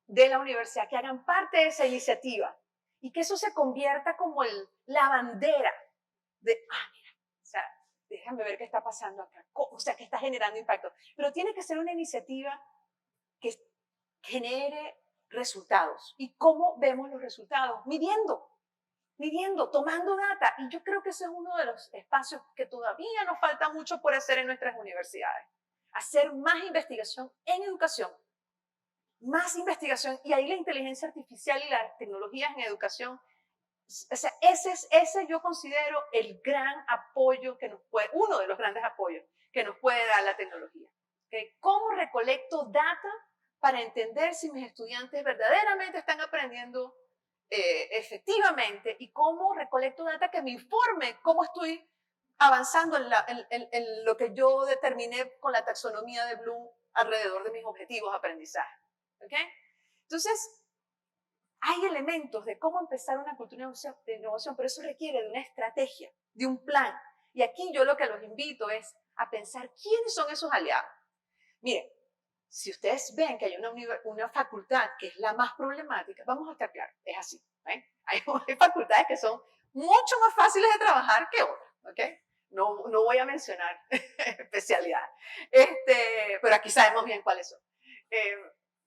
de la universidad que hagan parte de esa iniciativa y que eso se convierta como la bandera de, mira, o sea, déjame ver qué está pasando acá, o sea, que está generando impacto. Pero tiene que ser una iniciativa que genere resultados. ¿Y cómo vemos los resultados? Midiendo, tomando data. Y yo creo que ese es uno de los espacios que todavía nos falta mucho por hacer en nuestras universidades. Hacer más investigación en educación. Más investigación. Y ahí la inteligencia artificial y las tecnologías en educación, o sea, ese yo considero el gran apoyo que nos puede, uno de los grandes apoyos que nos puede dar la tecnología. ¿Okay? ¿Cómo recolecto data para entender si mis estudiantes verdaderamente están aprendiendo efectivamente y cómo recolecto data que me informe cómo estoy avanzando en lo que yo determiné con la taxonomía de Bloom alrededor de mis objetivos de aprendizaje? ¿Okay? Entonces, hay elementos de cómo empezar una cultura de innovación, pero eso requiere de una estrategia, de un plan. Y aquí yo lo que los invito es a pensar quiénes son esos aliados. Miren, si ustedes ven que hay una facultad que es la más problemática, vamos a estar claros, es así. Hay facultades que son mucho más fáciles de trabajar que otras. ¿Okay? No voy a mencionar especialidades, pero aquí sabemos bien cuáles son.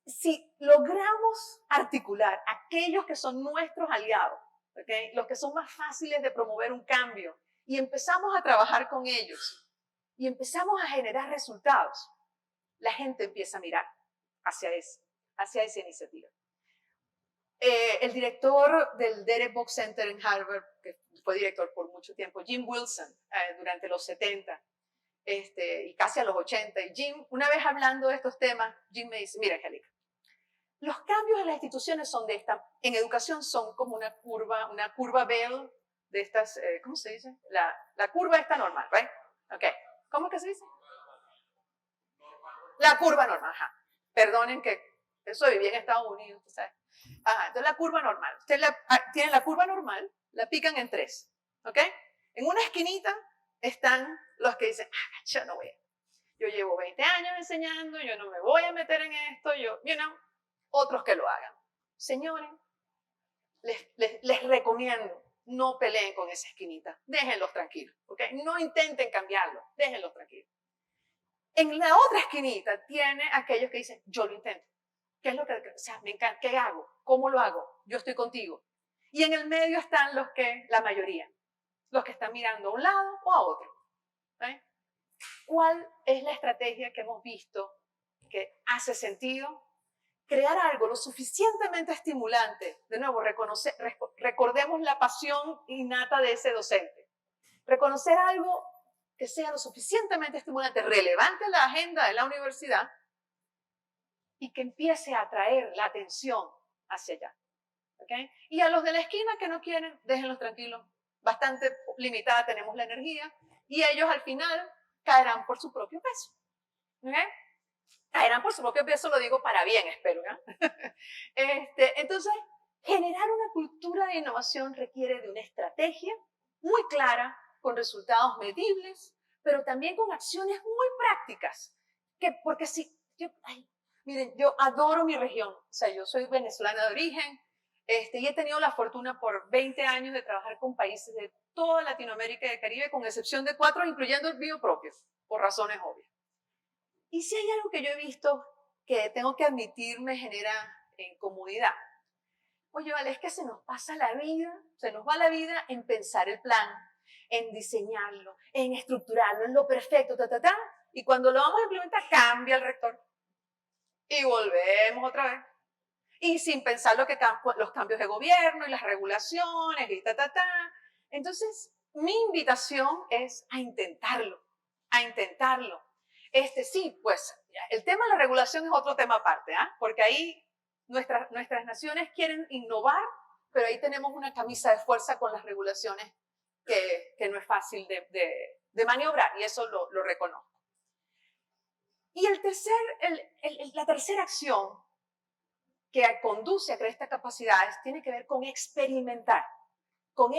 Si logramos articular aquellos que son nuestros aliados, ¿okay? Los que son más fáciles de promover un cambio, y empezamos a trabajar con ellos, y empezamos a generar resultados, la gente empieza a mirar hacia esa iniciativa. El director del Derek Box Center en Harvard, que fue director por mucho tiempo, Jim Wilson, durante los 70 y casi a los 80, y Jim, una vez hablando de estos temas, Jim me dice, mira, Angélica, los cambios en las instituciones en educación son como una curva Bell de estas, ¿cómo se dice? La curva esta normal, ¿right? Okay. ¿Cómo que se dice? La curva normal, ajá. Perdonen que eso viví en Estados Unidos, ¿sabes? Ajá, entonces la curva normal. Ustedes tienen la curva normal, la pican en 3, ¿ok? En una esquinita están los que dicen, yo no voy. Yo llevo 20 años enseñando, yo no me voy a meter en esto, otros que lo hagan. Señores, les recomiendo, no peleen con esa esquinita, déjenlos tranquilos, ¿ok? No intenten cambiarlo, déjenlos tranquilos. En la otra esquinita tiene aquellos que dicen, yo lo intento. ¿Qué es lo que, o sea, me encanta? ¿Qué hago? ¿Cómo lo hago? Yo estoy contigo. Y en el medio están la mayoría, los que están mirando a un lado o a otro. ¿Eh? ¿Cuál es la estrategia que hemos visto que hace sentido? Crear algo lo suficientemente estimulante. De nuevo, recordemos la pasión innata de ese docente. Reconocer algo que sea lo suficientemente estimulante, relevante en la agenda de la universidad y que empiece a atraer la atención hacia allá. ¿Okay? Y a los de la esquina que no quieren, déjenlos tranquilos. Bastante limitada tenemos la energía y ellos al final caerán por su propio peso. ¿Okay? Caerán por su propio peso, lo digo para bien, espero. Entonces, generar una cultura de innovación requiere de una estrategia muy clara, con resultados medibles, pero también con acciones muy prácticas. Porque si, miren, yo adoro mi región, o sea, yo soy venezolana de origen, y he tenido la fortuna por 20 años de trabajar con países de toda Latinoamérica y el Caribe, con excepción de 4, incluyendo el mío propio, por razones obvias. Y si hay algo que yo he visto que tengo que admitir me genera incomodidad. Oye, vale, es que se nos va la vida en pensar el plan, en diseñarlo, en estructurarlo, en lo perfecto, y cuando lo vamos a implementar, cambia el rector. Y volvemos otra vez. Y sin pensar los cambios de gobierno y las regulaciones y Entonces, mi invitación es a intentarlo, Sí, pues, el tema de la regulación es otro tema aparte, porque ahí nuestras naciones quieren innovar, pero ahí tenemos una camisa de fuerza con las regulaciones que no es fácil de maniobrar, y eso lo reconozco. Y la tercera acción que conduce a crear estas capacidades tiene que ver con experimentar, con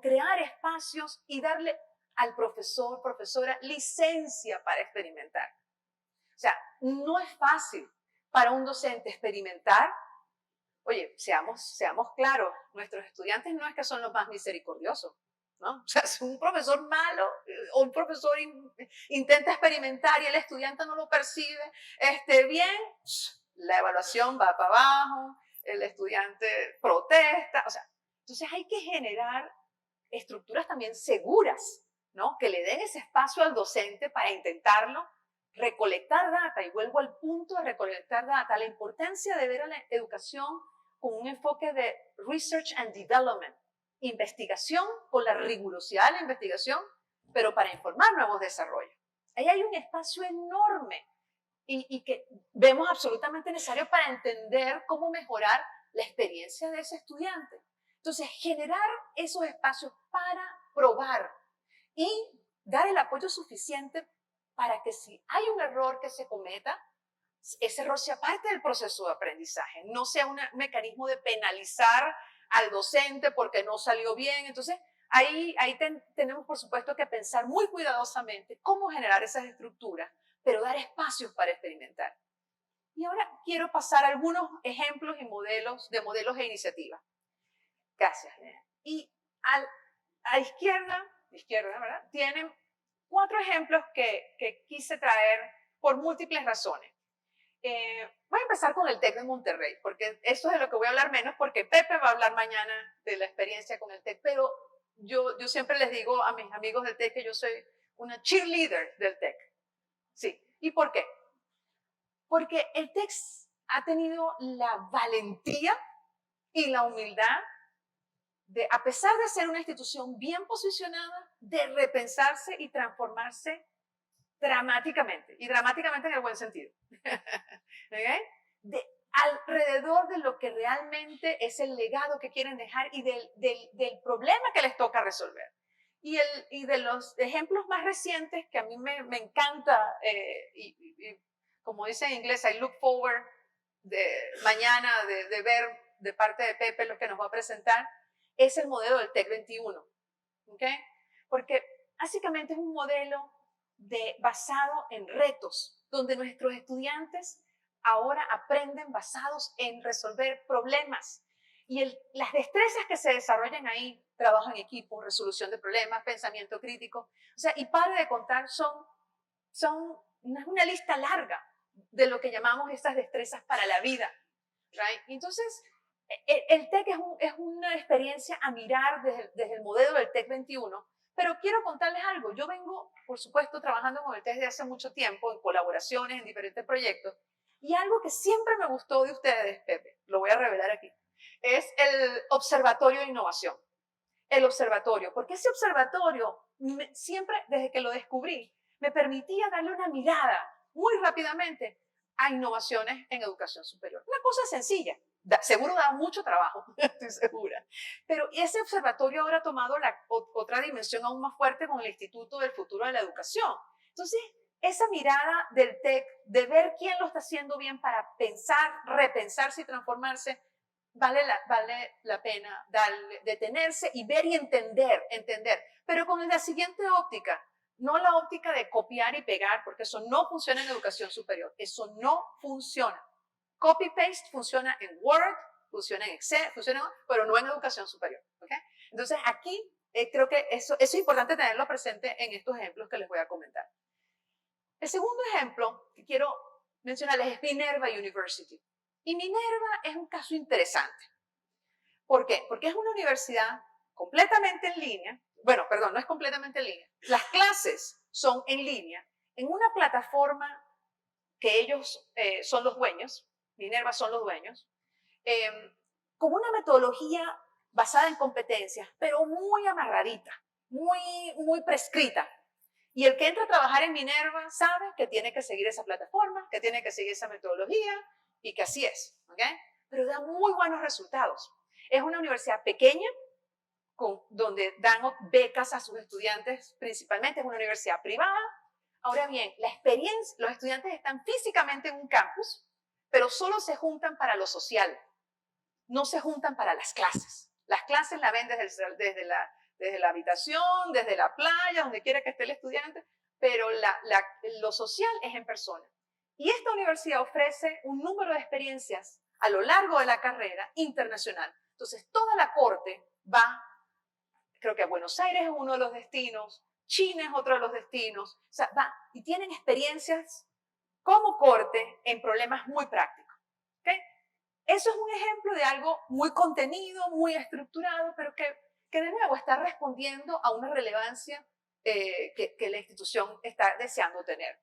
crear espacios y darle al profesor, profesora, licencia para experimentar. O sea, no es fácil para un docente experimentar. Oye, seamos claros, nuestros estudiantes no es que son los más misericordiosos, ¿no? O sea, si un profesor malo o un profesor intenta experimentar y el estudiante no lo percibe bien, la evaluación va para abajo, el estudiante protesta, o sea, entonces hay que generar estructuras también seguras, ¿no? Que le den ese espacio al docente para intentarlo, recolectar data, y vuelvo al punto de recolectar data, la importancia de ver a la educación con un enfoque de research and development, investigación con la rigurosidad de la investigación, pero para informar nuevos desarrollos. Ahí hay un espacio enorme y que vemos absolutamente necesario para entender cómo mejorar la experiencia de ese estudiante. Entonces, generar esos espacios para probar y dar el apoyo suficiente para que si hay un error que se cometa, ese error sea parte del proceso de aprendizaje, no sea un mecanismo de penalizar al docente porque no salió bien. Entonces, ahí tenemos, por supuesto, que pensar muy cuidadosamente cómo generar esas estructuras, pero dar espacios para experimentar. Y ahora quiero pasar a algunos ejemplos y modelos e iniciativas. Gracias. Y a izquierda, ¿verdad? Tienen 4 ejemplos que quise traer por múltiples razones. Voy a empezar con el TEC de Monterrey, porque eso es de lo que voy a hablar menos, porque Pepe va a hablar mañana de la experiencia con el TEC, pero yo siempre les digo a mis amigos del TEC que yo soy una cheerleader del TEC. Sí. ¿Y por qué? Porque el TEC ha tenido la valentía y la humildad de, a pesar de ser una institución bien posicionada, de repensarse y transformarse dramáticamente, y dramáticamente en el buen sentido, ¿okay? Alrededor de lo que realmente es el legado que quieren dejar y del problema que les toca resolver. Y de los ejemplos más recientes que a mí me encanta, y como dice en inglés, I look forward mañana de ver de parte de Pepe lo que nos va a presentar, es el modelo del TEC 21. ¿Okay? Porque básicamente es un modelo basado en retos, donde nuestros estudiantes ahora aprenden basados en resolver problemas. Y las destrezas que se desarrollan ahí, trabajo en equipo, resolución de problemas, pensamiento crítico, o sea, y para de contar, son una lista larga de lo que llamamos estas destrezas para la vida. Right? Entonces, el TEC es una experiencia a mirar desde el modelo del TEC 21, pero quiero contarles algo. Yo vengo, por supuesto, trabajando con el TEC desde hace mucho tiempo, en colaboraciones, en diferentes proyectos, y algo que siempre me gustó de ustedes, Pepe, lo voy a revelar aquí, es el Observatorio de Innovación. El observatorio, porque ese observatorio, siempre desde que lo descubrí, me permitía darle una mirada muy rápidamente a innovaciones en educación superior. Una cosa sencilla, seguro da mucho trabajo, estoy segura. Pero ese observatorio ahora ha tomado otra dimensión aún más fuerte con el Instituto del Futuro de la Educación. Entonces, esa mirada del TEC, de ver quién lo está haciendo bien para pensar, repensarse y transformarse, vale la pena detenerse y ver y entender, pero con la siguiente óptica, no la óptica de copiar y pegar, porque eso no funciona en educación superior, eso no funciona. Copy-paste funciona en Word, funciona en Excel, pero no en educación superior. ¿Okay? Entonces aquí creo que eso es importante tenerlo presente en estos ejemplos que les voy a comentar. El segundo ejemplo que quiero mencionarles es Minerva University. Y Minerva es un caso interesante. ¿Por qué? Porque es una universidad completamente en línea. Bueno, perdón, no es completamente en línea. Las clases son en línea, en una plataforma que ellos son los dueños, Minerva son los dueños, con una metodología basada en competencias, pero muy amarradita, muy prescrita. Y el que entra a trabajar en Minerva sabe que tiene que seguir esa plataforma, que tiene que seguir esa metodología y que así es, ¿okay? Pero da muy buenos resultados. Es una universidad pequeña, donde dan becas a sus estudiantes, principalmente es una universidad privada. Ahora bien, la experiencia, los estudiantes están físicamente en un campus, pero solo se juntan para lo social, no se juntan para las clases. Las clases la ven desde la habitación, desde la playa, donde quiera que esté el estudiante, pero lo social es en persona. Y esta universidad ofrece un número de experiencias a lo largo de la carrera internacional. Entonces, toda la corte va, creo que a Buenos Aires es uno de los destinos, China es otro de los destinos, o sea, va y tienen experiencias como corte en problemas muy prácticos. ¿Okay? Eso es un ejemplo de algo muy contenido, muy estructurado, pero que de nuevo está respondiendo a una relevancia que la institución está deseando tener.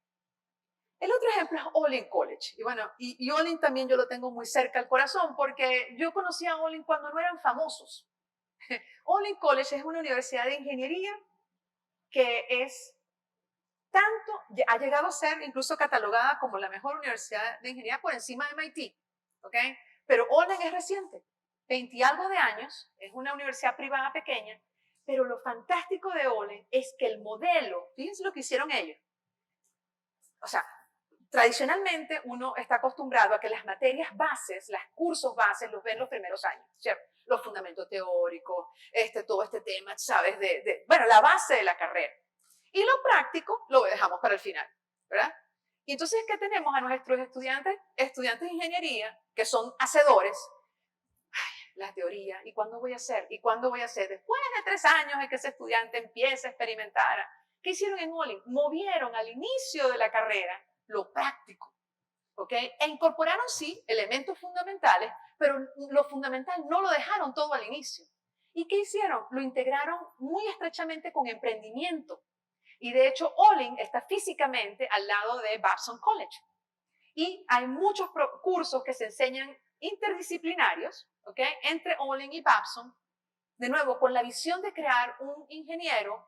El otro ejemplo es Olin College. Y bueno, y Olin también yo lo tengo muy cerca al corazón porque yo conocí a Olin cuando no eran famosos. Olin College es una universidad de ingeniería que ha llegado a ser incluso catalogada como la mejor universidad de ingeniería por encima de MIT. ¿Okay? Pero Olin es reciente, 20 y algo de años, es una universidad privada pequeña, pero lo fantástico de Olin es que el modelo, fíjense lo que hicieron ellos. O sea, tradicionalmente uno está acostumbrado a que las materias bases, los cursos bases, los ven los primeros años, ¿cierto? Los fundamentos teóricos, todo este tema, ¿sabes? Bueno, la base de la carrera. Y lo práctico lo dejamos para el final, ¿verdad? Y entonces, ¿qué tenemos a nuestros estudiantes? Estudiantes de ingeniería, que son hacedores. Ay, la teoría, ¿y cuándo voy a hacer? ¿Y cuándo voy a hacer? Después de 3 años de que ese estudiante empiece a experimentar. ¿Qué hicieron en Olin? Movieron al inicio de la carrera lo práctico, ¿ok? E incorporaron, sí, elementos fundamentales, pero lo fundamental no lo dejaron todo al inicio. ¿Y qué hicieron? Lo integraron muy estrechamente con emprendimiento. Y de hecho, Olin está físicamente al lado de Babson College. Y hay muchos cursos que se enseñan interdisciplinarios, ¿ok? Entre Olin y Babson, de nuevo, con la visión de crear un ingeniero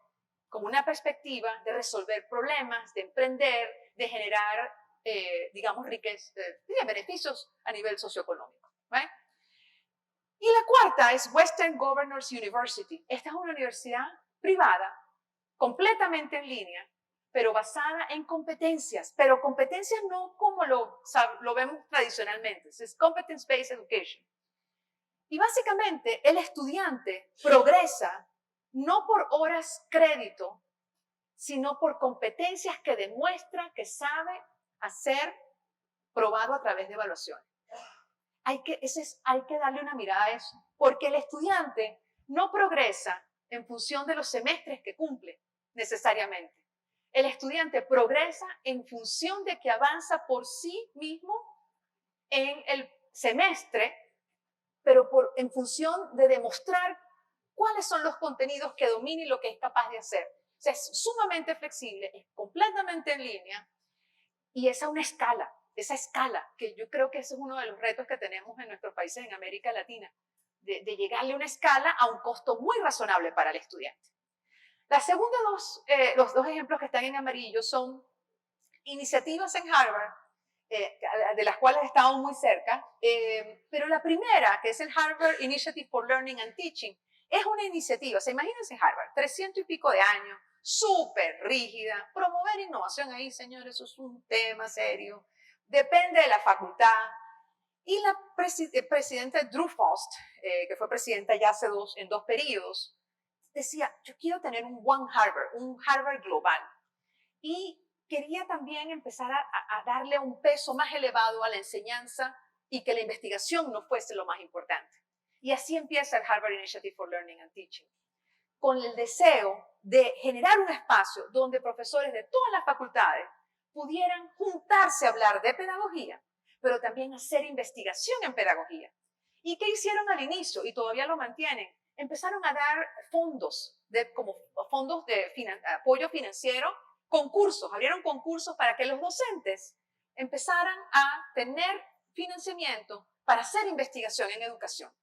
con una perspectiva de resolver problemas, de emprender, de generar, digamos, beneficios a nivel socioeconómico. ¿Right? Y la cuarta es Western Governors University. Esta es una universidad privada, completamente en línea, pero basada en competencias, pero competencias no como lo vemos tradicionalmente, es Competence-Based Education. Y básicamente el estudiante progresa no por horas crédito, sino por competencias que demuestra que sabe hacer probado a través de evaluaciones. Hay que darle una mirada a eso, porque el estudiante no progresa en función de los semestres que cumple necesariamente. El estudiante progresa en función de que avanza por sí mismo en el semestre, pero en función de demostrar cuáles son los contenidos que domina y lo que es capaz de hacer. O sea, es sumamente flexible, es completamente en línea y es a una escala, esa escala, que yo creo que ese es uno de los retos que tenemos en nuestros países en América Latina, de llegarle a una escala a un costo muy razonable para el estudiante. Las segundas los dos ejemplos que están en amarillo son iniciativas en Harvard, de las cuales he estado muy cerca, pero la primera, que es el Harvard Initiative for Learning and Teaching, es una iniciativa, o sea, imagínense Harvard, 300 y pico de años, súper rígida, promover innovación ahí, señores, eso es un tema serio, depende de la facultad. Y la presidenta Drew Faust, que fue presidenta ya en 2 periodos, decía, yo quiero tener un Harvard global. Y quería también empezar a darle un peso más elevado a la enseñanza y que la investigación no fuese lo más importante. Y así empieza el Harvard Initiative for Learning and Teaching, con el deseo de generar un espacio donde profesores de todas las facultades pudieran juntarse a hablar de pedagogía, pero también hacer investigación en pedagogía. ¿Y qué hicieron al inicio? Y todavía lo mantienen. Empezaron a dar fondos, como fondos de apoyo financiero, concursos, abrieron concursos para que los docentes empezaran a tener financiamiento para hacer investigación en educación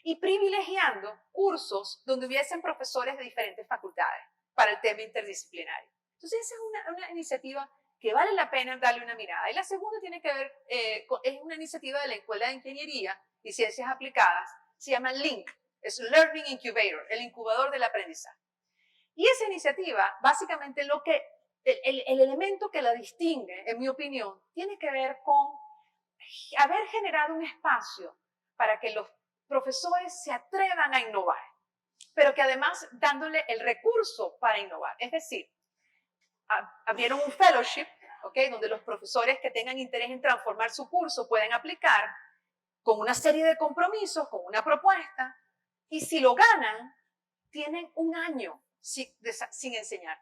y privilegiando cursos donde hubiesen profesores de diferentes facultades para el tema interdisciplinario. Entonces esa es una iniciativa que vale la pena darle una mirada. Y la segunda tiene que ver, es una iniciativa de la Escuela de Ingeniería y Ciencias Aplicadas, se llama LINC, es Learning Incubator, el incubador del aprendizaje. Y esa iniciativa, básicamente el elemento que la distingue, en mi opinión, tiene que ver con haber generado un espacio para que los profesores se atrevan a innovar, pero que además dándole el recurso para innovar. Es decir, abrieron un fellowship, ¿okay?, donde los profesores que tengan interés en transformar su curso pueden aplicar con una serie de compromisos, con una propuesta, y si lo ganan, tienen un año sin enseñar.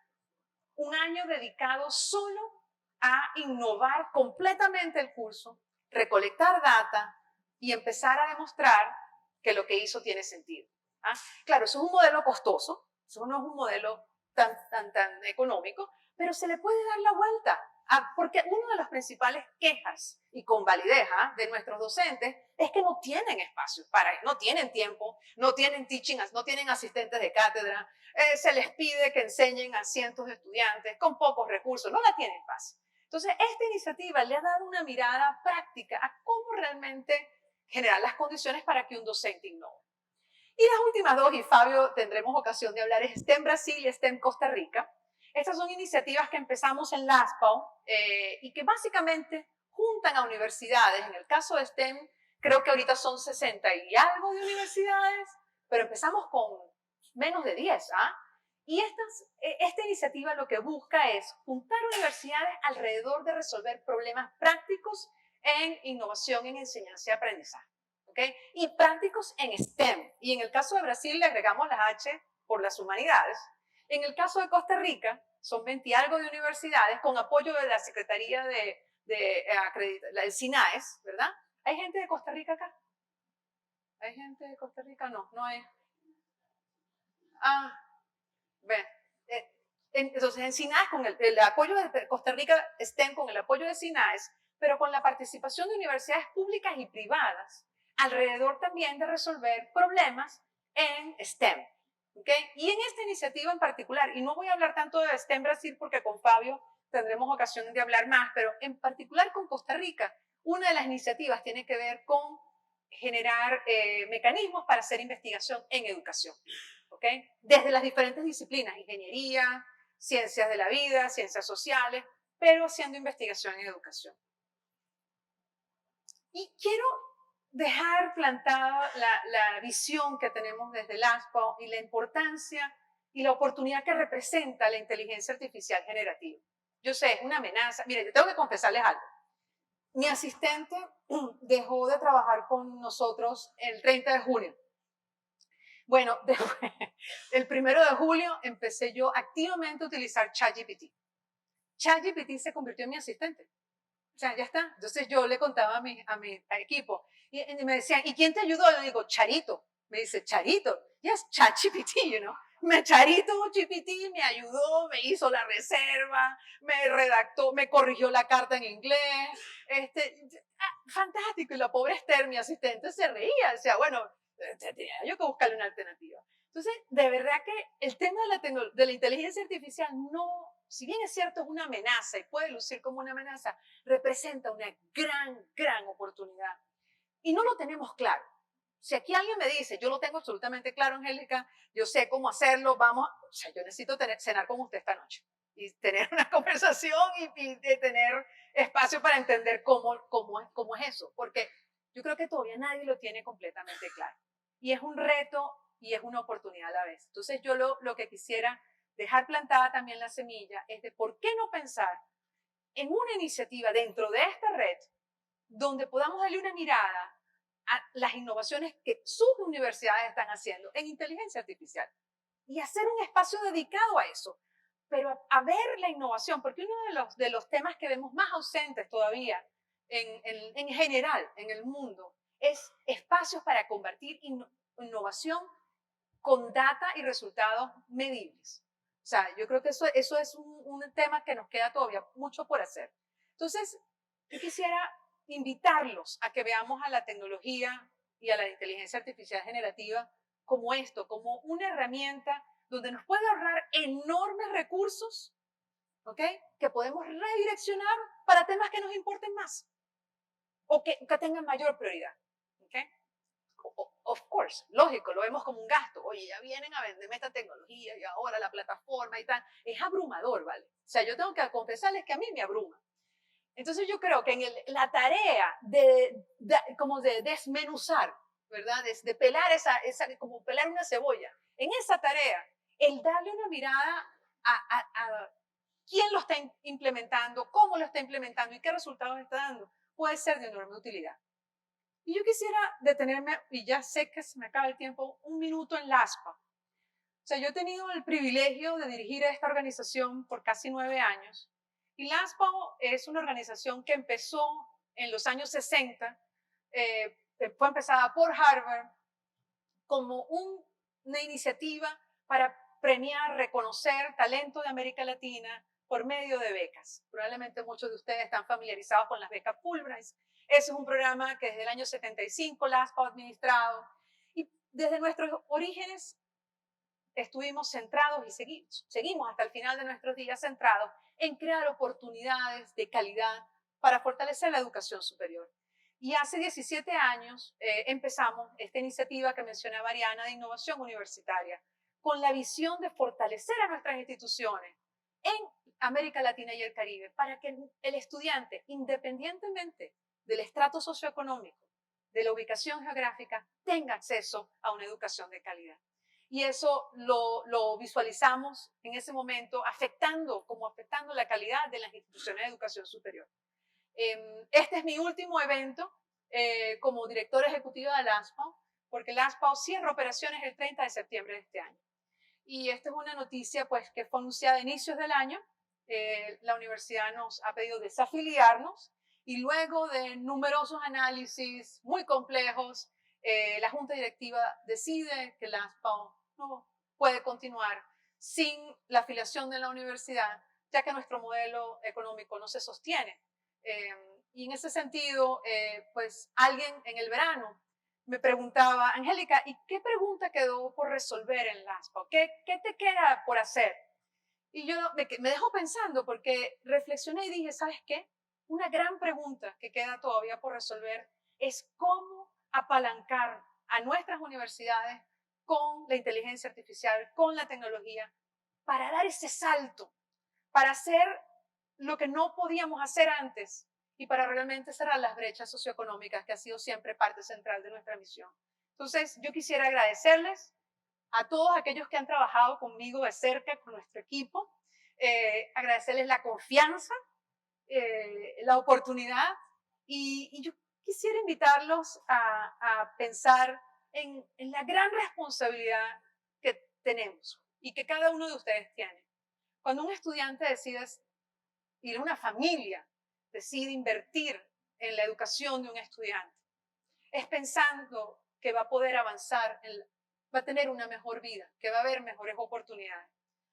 Un año dedicado solo a innovar completamente el curso, recolectar data y empezar a demostrar que lo que hizo tiene sentido. ¿Ah? Claro, eso es un modelo costoso, eso no es un modelo tan económico, pero se le puede dar la vuelta. Porque una de las principales quejas, y con validez de nuestros docentes, es que no tienen espacio para eso, no tienen tiempo, no tienen teaching, no tienen asistentes de cátedra, se les pide que enseñen a cientos de estudiantes con pocos recursos, no la tienen fácil. Entonces, esta iniciativa le ha dado una mirada práctica a cómo realmente generar las condiciones para que un docente innove. Y las últimas dos, y Fabio tendremos ocasión de hablar, es STEM Brasil y STEM Costa Rica. Estas son iniciativas que empezamos en la ASPAO y que básicamente juntan a universidades. En el caso de STEM, creo que ahorita son 60 y algo de universidades, pero empezamos con menos de 10. Y esta iniciativa lo que busca es juntar universidades alrededor de resolver problemas prácticos en innovación en enseñanza y aprendizaje. ¿Okay? Y prácticos en STEM. Y en el caso de Brasil le agregamos las H por las humanidades. En el caso de Costa Rica, son 20 y algo de universidades con apoyo de la Secretaría del SINAES, ¿verdad? ¿Hay gente de Costa Rica acá? ¿Hay gente de Costa Rica? No, no hay. Ven. Entonces, en SINAES, con el apoyo de Costa Rica, STEM con el apoyo de SINAES, pero con la participación de universidades públicas y privadas, alrededor también de resolver problemas en STEM. ¿Okay? Y en esta iniciativa en particular, y no voy a hablar tanto de STEM Brasil porque con Fabio tendremos ocasión de hablar más, pero en particular con Costa Rica, una de las iniciativas tiene que ver con generar mecanismos para hacer investigación en educación. ¿Okay? Desde las diferentes disciplinas, ingeniería, ciencias de la vida, ciencias sociales, pero haciendo investigación en educación. Y quiero dejar plantada la visión que tenemos desde el ASPO y la importancia y la oportunidad que representa la inteligencia artificial generativa. Yo sé, es una amenaza. Mire, yo tengo que confesarles algo. Mi asistente dejó de trabajar con nosotros el 30 de junio. Bueno, el 1 de julio empecé yo activamente a utilizar ChatGPT. ChatGPT se convirtió en mi asistente. O sea, ya está. Entonces yo le contaba a mi equipo y me decían, ¿y quién te ayudó? Yo digo, Charito. Me dice, Charito. Yes, ChatGPT, you know. Charito GPT me ayudó, me hizo la reserva, me redactó, me corrigió la carta en inglés. Fantástico. Y la pobre Esther, mi asistente, se reía. Decía, bueno, tenía yo que buscarle una alternativa. Entonces, de verdad que el tema de la inteligencia artificial no, si bien es cierto, es una amenaza y puede lucir como una amenaza, representa una gran oportunidad. Y no lo tenemos claro. Si aquí alguien me dice, yo lo tengo absolutamente claro, Angélica, yo sé cómo hacerlo, o sea, yo necesito cenar con usted esta noche y tener una conversación y tener espacio para entender cómo es eso, porque yo creo que todavía nadie lo tiene completamente claro. Y es un reto y es una oportunidad a la vez. Entonces yo lo que quisiera dejar plantada también la semilla es de por qué no pensar en una iniciativa dentro de esta red donde podamos darle una mirada a las innovaciones que sus universidades están haciendo en inteligencia artificial y hacer un espacio dedicado a eso, pero a ver la innovación, porque uno de los temas que vemos más ausentes todavía en general en el mundo es espacios para convertir innovación con data y resultados medibles. O sea, yo creo que eso es un tema que nos queda todavía mucho por hacer. Entonces, yo quisiera invitarlos a que veamos a la tecnología y a la inteligencia artificial generativa como esto, como una herramienta donde nos puede ahorrar enormes recursos, ¿ok? Que podemos redireccionar para temas que nos importen más o que tengan mayor prioridad, ¿ok? of course, lógico, lo vemos como un gasto. Oye, ya vienen a venderme esta tecnología y ahora la plataforma y tal. Es abrumador, ¿vale? O sea, yo tengo que confesarles que a mí me abruma. Entonces yo creo que en la tarea como de desmenuzar, ¿verdad? De pelar como pelar una cebolla. En esa tarea, el darle una mirada a quién lo está implementando, cómo lo está implementando y qué resultados está dando, puede ser de enorme utilidad. Y yo quisiera detenerme, y ya sé que se me acaba el tiempo, un minuto en LASPA. O sea, yo he tenido el privilegio de dirigir a esta organización por casi 9 años. Y LASPA es una organización que empezó en los años 60, fue empezada por Harvard como una iniciativa para premiar, reconocer talento de América Latina por medio de becas. Probablemente muchos de ustedes están familiarizados con las becas Fulbright. Ese es un programa que desde el año 75 LASPA ha administrado. Y desde nuestros orígenes estuvimos centrados y seguimos hasta el final de nuestros días centrados en crear oportunidades de calidad para fortalecer la educación superior. Y hace 17 años empezamos esta iniciativa que mencionaba Ariana de innovación universitaria, con la visión de fortalecer a nuestras instituciones en América Latina y el Caribe, para que el estudiante, independientemente del estrato socioeconómico, de la ubicación geográfica, tenga acceso a una educación de calidad. Y eso lo visualizamos en ese momento afectando la calidad de las instituciones de educación superior. Este es mi último evento como directora ejecutiva de LASPA, porque LASPA cierra operaciones el 30 de septiembre de este año. Y esta es una noticia pues, que fue anunciada a inicios del año. La universidad nos ha pedido desafiliarnos y luego de numerosos análisis muy complejos, la junta directiva decide que LASPA no puede continuar sin la afiliación de la universidad, ya que nuestro modelo económico no se sostiene. Y en ese sentido, pues alguien en el verano me preguntaba, Angélica, ¿y qué pregunta quedó por resolver en LASPA? ¿Qué te queda por hacer? Y yo me dejo pensando porque reflexioné y dije, ¿sabes qué? Una gran pregunta que queda todavía por resolver es cómo apalancar a nuestras universidades con la inteligencia artificial, con la tecnología, para dar ese salto, para hacer lo que no podíamos hacer antes y para realmente cerrar las brechas socioeconómicas que ha sido siempre parte central de nuestra misión. Entonces, yo quisiera agradecerles a todos aquellos que han trabajado conmigo de cerca, con nuestro equipo, agradecerles la confianza, la oportunidad y yo quisiera invitarlos a pensar en la gran responsabilidad que tenemos y que cada uno de ustedes tiene. Cuando un estudiante decide ir a una familia, decide invertir en la educación de un estudiante, es pensando que va a poder avanzar, va a tener una mejor vida, que va a haber mejores oportunidades.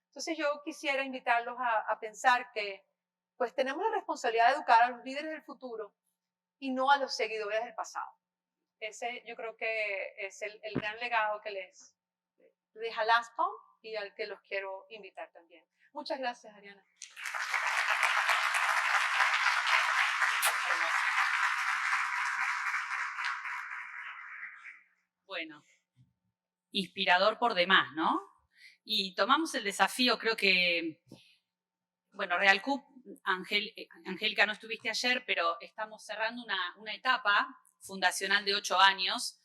Entonces yo quisiera invitarlos a pensar que pues tenemos la responsabilidad de educar a los líderes del futuro y no a los seguidores del pasado. Ese yo creo que es el gran legado que les deja LASPA y al que los quiero invitar también. Muchas gracias, Ariana. Bueno, inspirador por demás, ¿no? Y tomamos el desafío, creo que, bueno, RealCup, Angélica, no estuviste ayer, pero estamos cerrando una etapa fundacional de 8 años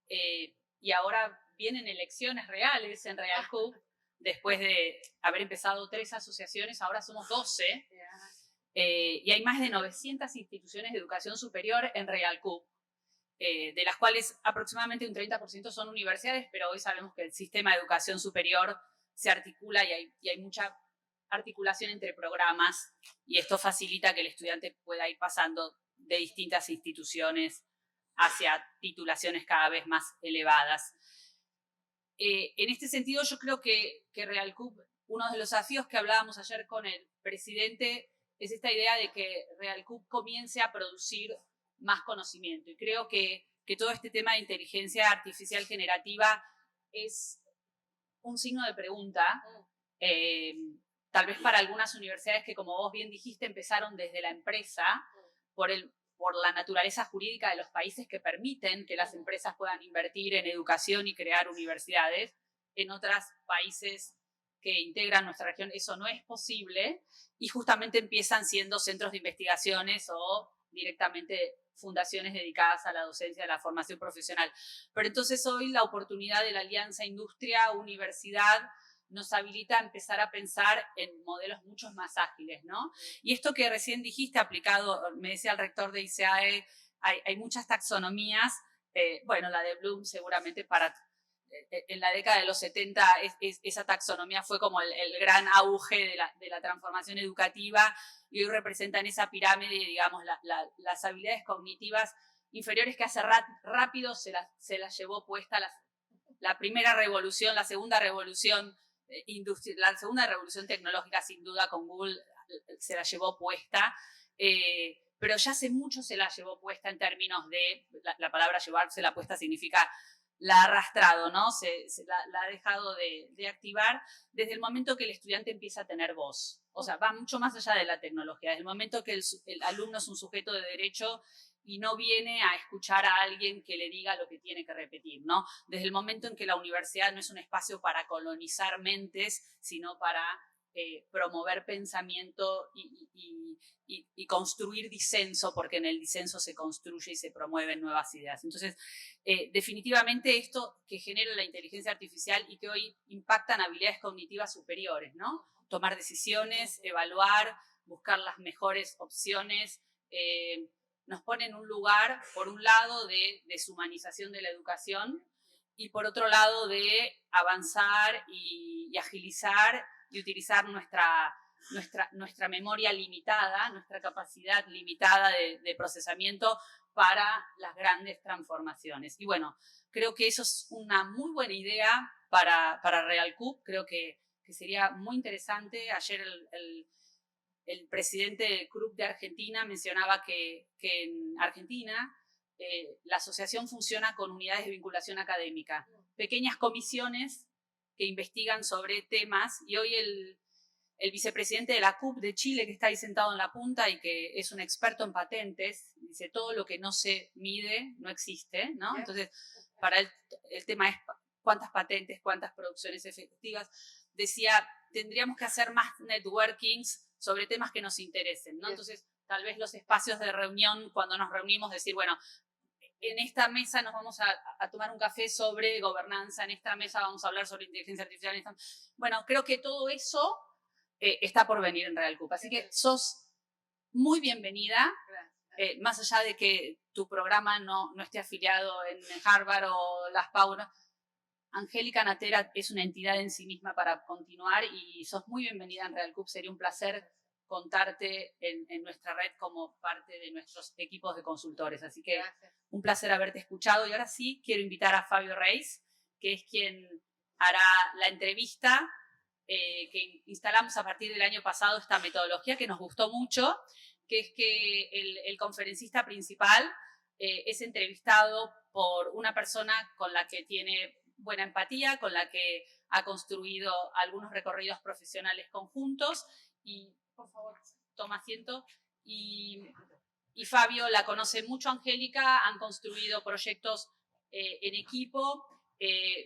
y ahora vienen elecciones reales en RealCup, después de haber empezado 3 asociaciones, ahora somos 12, y hay más de 900 instituciones de educación superior en RealCup. De las cuales aproximadamente un 30% son universidades, pero hoy sabemos que el sistema de educación superior se articula y hay mucha articulación entre programas y esto facilita que el estudiante pueda ir pasando de distintas instituciones hacia titulaciones cada vez más elevadas. En este sentido, yo creo que RealCup, uno de los desafíos que hablábamos ayer con el presidente, es esta idea de que RealCup comience a producir más conocimiento. Y creo que todo este tema de inteligencia artificial generativa es un signo de pregunta. Tal vez para algunas universidades que, como vos bien dijiste, empezaron desde la empresa, por el por la naturaleza jurídica de los países que permiten que las empresas puedan invertir en educación y crear universidades. En otros países que integran nuestra región eso no es posible y justamente empiezan siendo centros de investigaciones o directamente fundaciones dedicadas a la docencia, a la formación profesional. Pero entonces hoy la oportunidad de la alianza industria-universidad nos habilita a empezar a pensar en modelos mucho más ágiles, ¿no? Y esto que recién dijiste, aplicado, me decía el rector de ICAE, hay muchas taxonomías, bueno, la de Bloom seguramente en la década de los 70 esa taxonomía fue como el gran auge de la transformación educativa y hoy representan esa pirámide, digamos, las habilidades cognitivas inferiores que hace rápido se las llevó puesta la primera revolución, la segunda revolución la segunda revolución tecnológica sin duda con Google se la llevó puesta, pero ya hace mucho se la llevó puesta en términos de, la palabra llevársela puesta significa la ha arrastrado, ¿no? La ha dejado de activar desde el momento que el estudiante empieza a tener voz. O sea, va mucho más allá de la tecnología. Desde el momento que el alumno es un sujeto de derecho y no viene a escuchar a alguien que le diga lo que tiene que repetir, ¿no? Desde el momento en que la universidad no es un espacio para colonizar mentes, sino para promover pensamiento y construir disenso, porque en el disenso se construye y se promueven nuevas ideas. Entonces, definitivamente esto que genera la inteligencia artificial y que hoy impactan habilidades cognitivas superiores, ¿no? Tomar decisiones, evaluar, buscar las mejores opciones, nos pone en un lugar, por un lado, de deshumanización de la educación y por otro lado, de avanzar y agilizar y utilizar nuestra memoria limitada, nuestra capacidad limitada de procesamiento para las grandes transformaciones. Y bueno, creo que eso es una muy buena idea para RealCube, creo que sería muy interesante. Ayer el presidente del CRUB de Argentina mencionaba que en Argentina la asociación funciona con unidades de vinculación académica, pequeñas comisiones que investigan sobre temas, y hoy el vicepresidente de la CUP de Chile, que está ahí sentado en la punta y que es un experto en patentes, dice, todo lo que no se mide no existe, ¿no? Entonces, para él el tema es cuántas patentes, cuántas producciones efectivas. Decía, tendríamos que hacer más networkings sobre temas que nos interesen, ¿no? Entonces, tal vez los espacios de reunión, cuando nos reunimos, decir, bueno, en esta mesa nos vamos a tomar un café sobre gobernanza, en esta mesa vamos a hablar sobre inteligencia artificial. Bueno, creo que todo eso está por venir en RealCube. Así que sos muy bienvenida, más allá de que tu programa no esté afiliado en Harvard o Las Paulas. Angélica Natera es una entidad en sí misma para continuar y sos muy bienvenida en RealCube. Sería un placer contarte en nuestra red como parte de nuestros equipos de consultores. Así que un placer haberte escuchado. Y ahora sí, quiero invitar a Fabio Reis, que es quien hará la entrevista, que instalamos a partir del año pasado esta metodología que nos gustó mucho, que es que el conferencista principal es entrevistado por una persona con la que tiene buena empatía, con la que ha construido algunos recorridos profesionales conjuntos. Y, por favor, toma asiento. Y Fabio la conoce mucho, Angélica, han construido proyectos en equipo.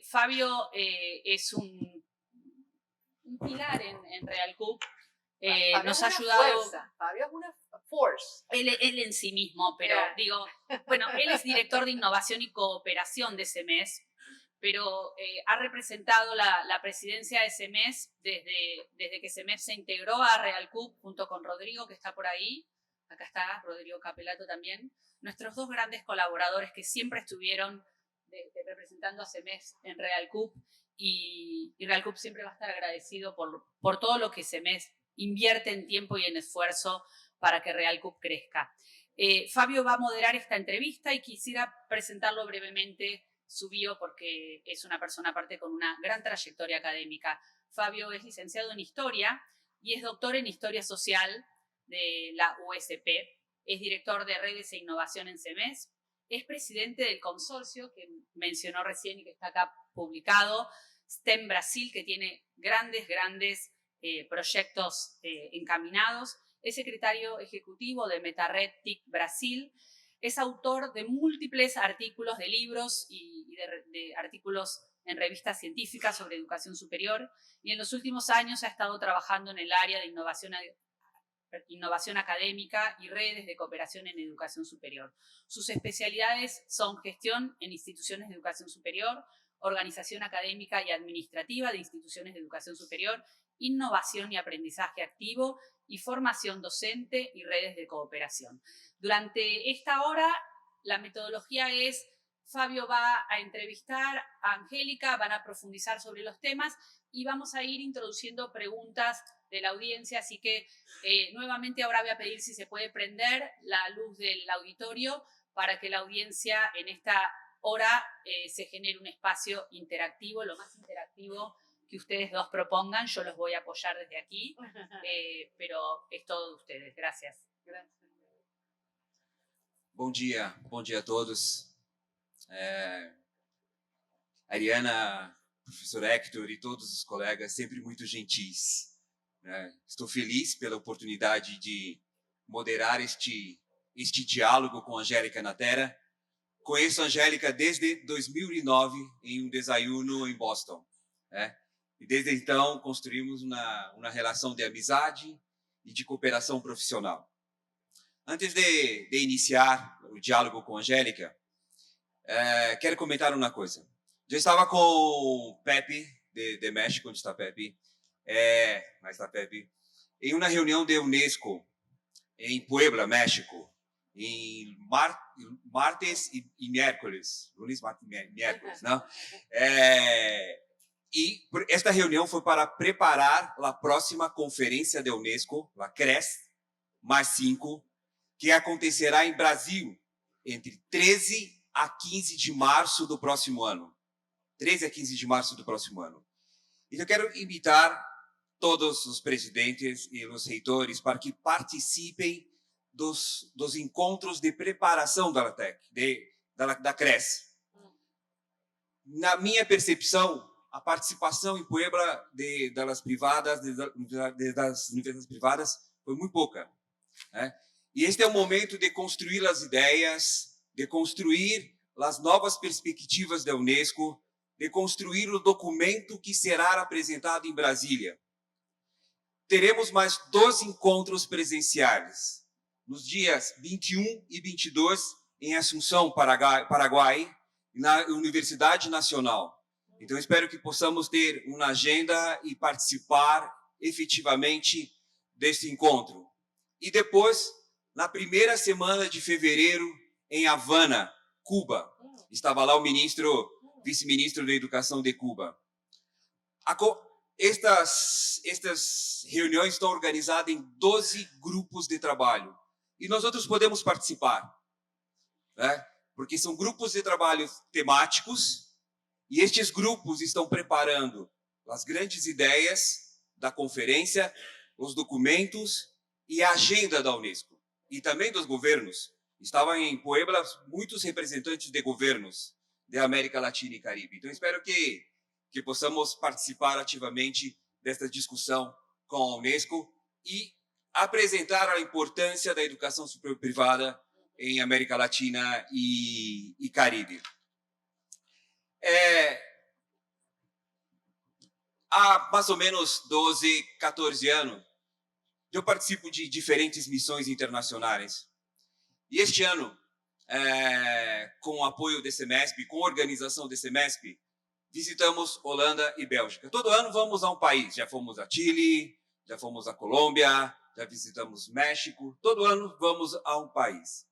Fabio es un pilar en RealCube. Nos ha ayudado. Fuerza. Fabio es una force. Él en sí mismo, pero digo, bueno, él es director de innovación y cooperación de CEMES, pero ha representado la presidencia de CEMES desde que CEMES se integró a RealCube junto con Rodrigo, que está por ahí. Acá está Rodrigo Capelato también. Nuestros dos grandes colaboradores que siempre estuvieron representando a CEMES en RealCube, y RealCube siempre va a estar agradecido por todo lo que CEMES invierte en tiempo y en esfuerzo para que RealCube crezca. Fabio va a moderar esta entrevista y quisiera presentarlo brevemente su bio porque es una persona aparte con una gran trayectoria académica. Fabio es licenciado en Historia y es doctor en Historia Social de la USP. Es director de Redes e Innovación en CEMES. Es presidente del consorcio que mencionó recién y que está acá publicado, STEM Brasil, que tiene grandes proyectos encaminados. es secretario ejecutivo de MetaRed TIC Brasil, es autor de múltiples artículos de libros y de artículos en revistas científicas sobre educación superior, y en los últimos años ha estado trabajando en el área de innovación académica y redes de cooperación en educación superior. Sus especialidades son gestión en instituciones de educación superior, organización académica y administrativa de instituciones de educación superior, innovación y aprendizaje activo y formación docente y redes de cooperación. Durante esta hora, la metodología es: Fabio va a entrevistar a Angélica, van a profundizar sobre los temas y vamos a ir introduciendo preguntas de la audiencia, así que nuevamente ahora voy a pedir si se puede prender la luz del auditorio para que la audiencia en esta hora se genere un espacio interactivo, lo más interactivo que ustedes dos propongan. Yo los voy a apoyar desde aquí, pero es todo de ustedes. Gracias. Bom dia a todos. Ariana, professor Hector e todos os colegas, sempre muito gentis. Estou feliz pela oportunidade de moderar este diálogo com a Angélica Natera. Conheço a Angélica desde 2009 em desayuno em Boston. E desde então construímos uma relação de amizade e de cooperação profissional. Antes de iniciar o diálogo com a Angélica, quero comentar uma coisa. Já estava com o Pepe, de México, onde está Pepe, em uma reunião de Unesco em Puebla, México, em martes e miércoles, lunes, martes e miércoles, não? E esta reunião foi para preparar a próxima conferência da Unesco, a CRES, +5, que acontecerá em Brasil entre 13 a 15 de março do próximo ano. 13 a 15 de março do próximo ano. Então, eu quero invitar todos os presidentes e os reitores para que participem dos encontros de preparação da LATEC, da CRES. Na minha percepção, a participação em Puebla das universidades privadas foi muito pouca. E este é o momento de construir as ideias, de construir as novas perspectivas da Unesco, de construir o documento que será apresentado em Brasília. Teremos mais 2 encontros presenciais, nos dias 21 e 22, em Assunção, Paraguai, na Universidade Nacional. Então, espero que possamos ter uma agenda e participar efetivamente deste encontro. E depois, na primeira semana de fevereiro, em Havana, Cuba. Estava lá o vice-ministro da Educação de Cuba. Estas reuniões estão organizadas em 12 grupos de trabalho. E nós outros podemos participar, porque são grupos de trabalho temáticos, e estes grupos estão preparando as grandes ideias da conferência, os documentos e a agenda da Unesco. E também dos governos. Estavam em Puebla muitos representantes de governos da América Latina e Caribe. Então, espero que possamos participar ativamente desta discussão com a Unesco e apresentar a importância da educação superior privada em América Latina e Caribe. Há mais ou menos 12, 14 anos, eu participo de diferentes missões internacionais. E este ano, com o apoio do CEMESP, com a organização do CEMESP, visitamos Holanda e Bélgica. Todo ano vamos a um país. Já fomos a Chile, já fomos a Colômbia, já visitamos México. Todo ano vamos a um país.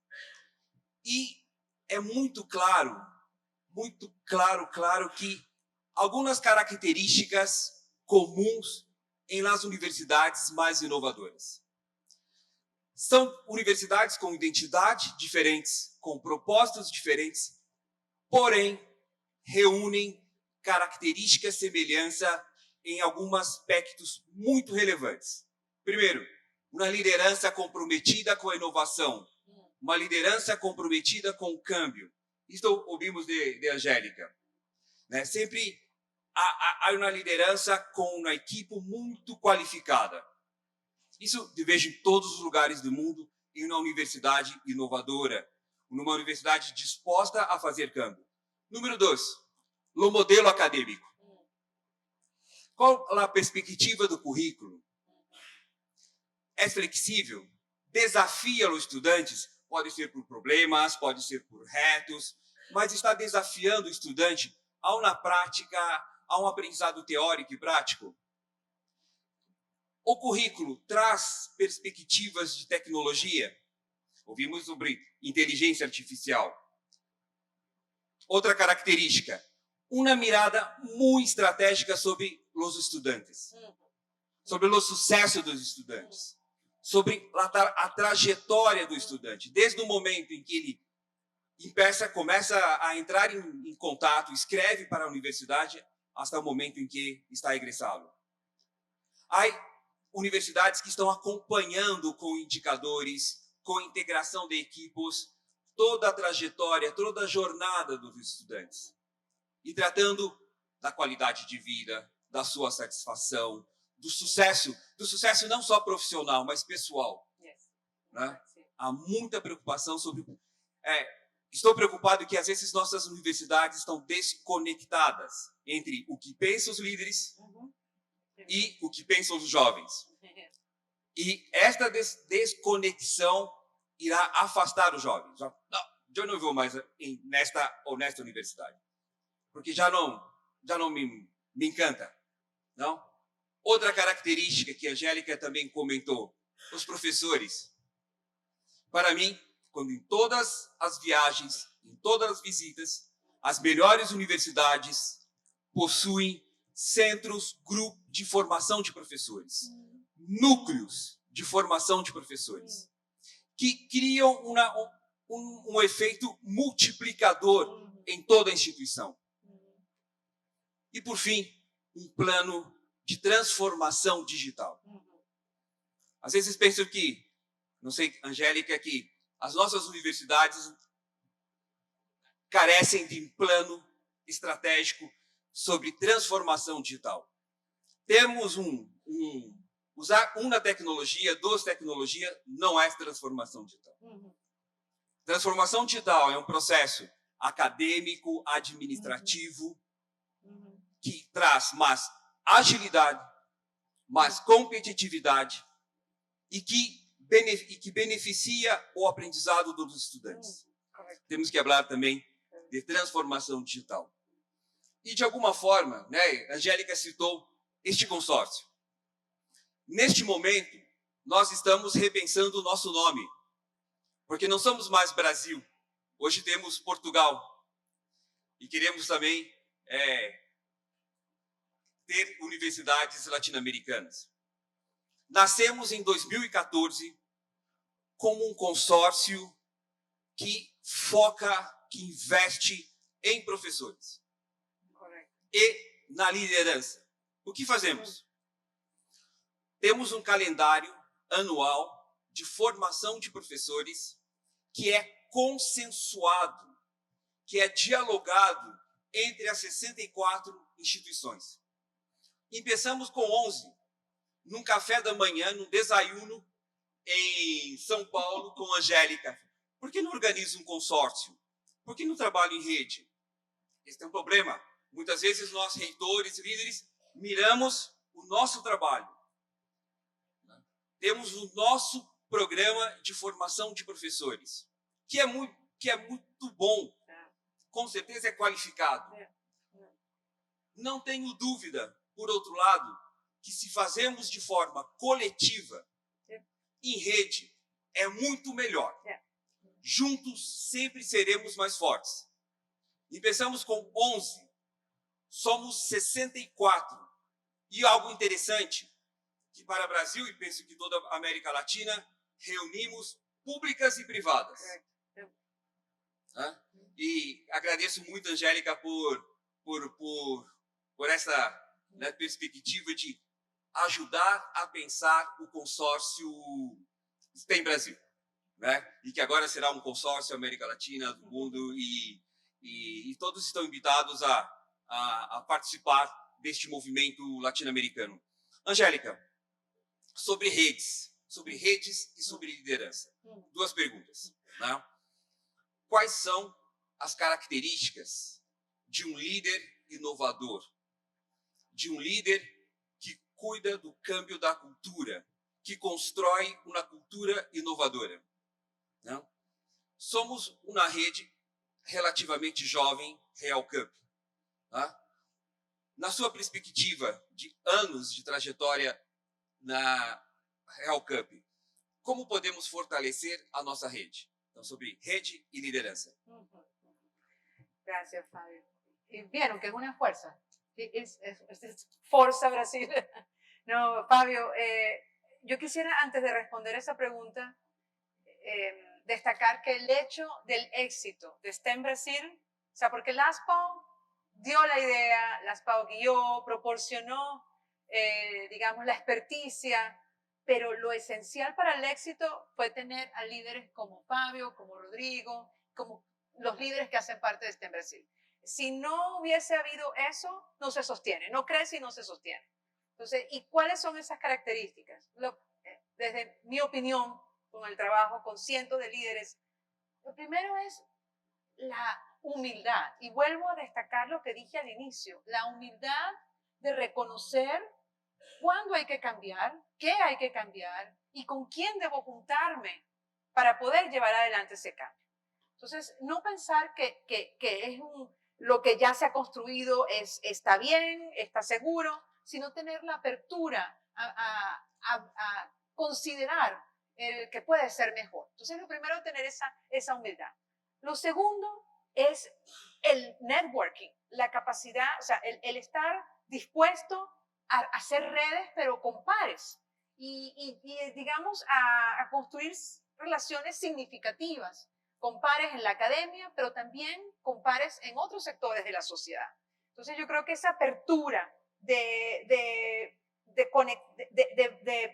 E é muito claro que algumas características comuns em las universidades mais inovadoras. São universidades com identidade diferentes, com propostas diferentes, porém reúnem características e semelhança em alguns aspectos muito relevantes. Primeiro, uma liderança comprometida com a inovação, uma liderança comprometida com o câmbio. Isto ouvimos de Angélica. Sempre há uma liderança com uma equipe muito qualificada. Isso eu vejo em todos os lugares do mundo, em uma universidade inovadora, numa universidade disposta a fazer câmbio. Número 2, o modelo acadêmico. Qual a perspectiva do currículo? É flexível? Desafia os estudantes? Pode ser por problemas, pode ser por retos, mas está desafiando o estudante na prática, a um aprendizado teórico e prático. O currículo traz perspectivas de tecnologia. Ouvimos sobre inteligência artificial. Outra característica, uma mirada muito estratégica sobre os estudantes, sobre o sucesso dos estudantes, sobre a trajetória do estudante, desde o momento em que ele começa a entrar em contato, escreve para a universidade, até o momento em que está egressado. Há universidades que estão acompanhando com indicadores, com integração de equipes, toda a trajetória, toda a jornada dos estudantes. E tratando da qualidade de vida, da sua satisfação, do sucesso não só profissional, mas pessoal. Né? Há muita preocupação sobre... Estou preocupado que, às vezes, nossas universidades estão desconectadas entre o que pensam os líderes e o que pensam os jovens. E esta desconexão irá afastar os jovens. Não, eu não vou mais nesta universidade, porque já não me encanta. Não? Outra característica que a Angélica também comentou, os professores. Para mim, quando em todas as viagens, em todas as visitas, as melhores universidades possuem centros, grupos de formação de professores, núcleos de formação de professores, que criam um efeito multiplicador em toda a instituição. E, por fim, um plano de transformação digital. Às vezes penso que, não sei, Angélica, que as nossas universidades carecem de um plano estratégico sobre transformação digital. Temos usar uma tecnologia, duas tecnologias, não é transformação digital. Transformação digital é um processo acadêmico, administrativo, que traz mais agilidade, mais competitividade e que beneficia o aprendizado dos estudantes. Temos que falar também de transformação digital. E, de alguma forma, né, a Angélica citou este consórcio. Neste momento, nós estamos repensando o nosso nome, porque não somos mais Brasil. Hoje temos Portugal. E queremos também ter universidades latino-americanas. Nascemos em 2014 como um consórcio que foca, que investe em professores. E na liderança. O que fazemos? Temos um calendário anual de formação de professores que é consensuado, que é dialogado entre as 64 instituições. Começamos com 11, num café da manhã, num desayuno em São Paulo com a Angélica. Por que não organiza um consórcio? Por que não trabalha em rede? Esse é um problema. Muitas vezes nós, reitores e líderes, miramos o nosso trabalho. Temos o nosso programa de formação de professores, que é muito bom, com certeza é qualificado. Não tenho dúvida, por outro lado, que se fazemos de forma coletiva, em rede, é muito melhor. Juntos sempre seremos mais fortes. E pensamos com 11, somos 64. E algo interessante, que para o Brasil, e penso que toda a América Latina, reunimos públicas e privadas. E agradeço muito, Angélica, por essa, né, perspectiva de ajudar a pensar o consórcio STEM Brasil, né? E que agora será um consórcio América Latina, do mundo, e todos estão invitados a participar deste movimento latino-americano. Angélica, sobre redes. sobre redes e sobre liderança. Duas perguntas. Né? Quais são as características de um líder inovador? De um líder que cuida do câmbio da cultura, que constrói uma cultura inovadora. Né? Somos uma rede relativamente jovem, Real Cup. Tá? Na sua perspectiva de anos de trajetória na Real Cup, como podemos fortalecer a nossa rede? Então, sobre rede y lideranza. Gracias, Fabio. Y vieron que es una fuerza. Es Forza Brasil. No, Fabio, yo quisiera, antes de responder esa pregunta, destacar que el hecho del éxito de STEM Brasil, o sea, porque LASPAO dio la idea, LASPAO guió, proporcionó, digamos, la experticia, pero lo esencial para el éxito fue tener a líderes como Fabio, como Rodrigo, como los líderes que hacen parte de STEM Brasil. Si no hubiese habido eso, no se sostiene, no crece y no se sostiene. Entonces, ¿y cuáles son esas características? Desde mi opinión, con el trabajo con cientos de líderes, lo primero es la humildad. Y vuelvo a destacar lo que dije al inicio, la humildad de reconocer cuándo hay que cambiar, qué hay que cambiar y con quién debo juntarme para poder llevar adelante ese cambio. Entonces, no pensar que es lo que ya se ha construido está bien, está seguro, sino tener la apertura a considerar que puede ser mejor. Entonces, lo primero es tener esa humildad. Lo segundo es el networking, la capacidad, o sea, el estar dispuesto a hacer redes, pero con pares. Y digamos, a construir relaciones significativas con pares en la academia, pero también con pares en otros sectores de la sociedad. Entonces, yo creo que esa apertura de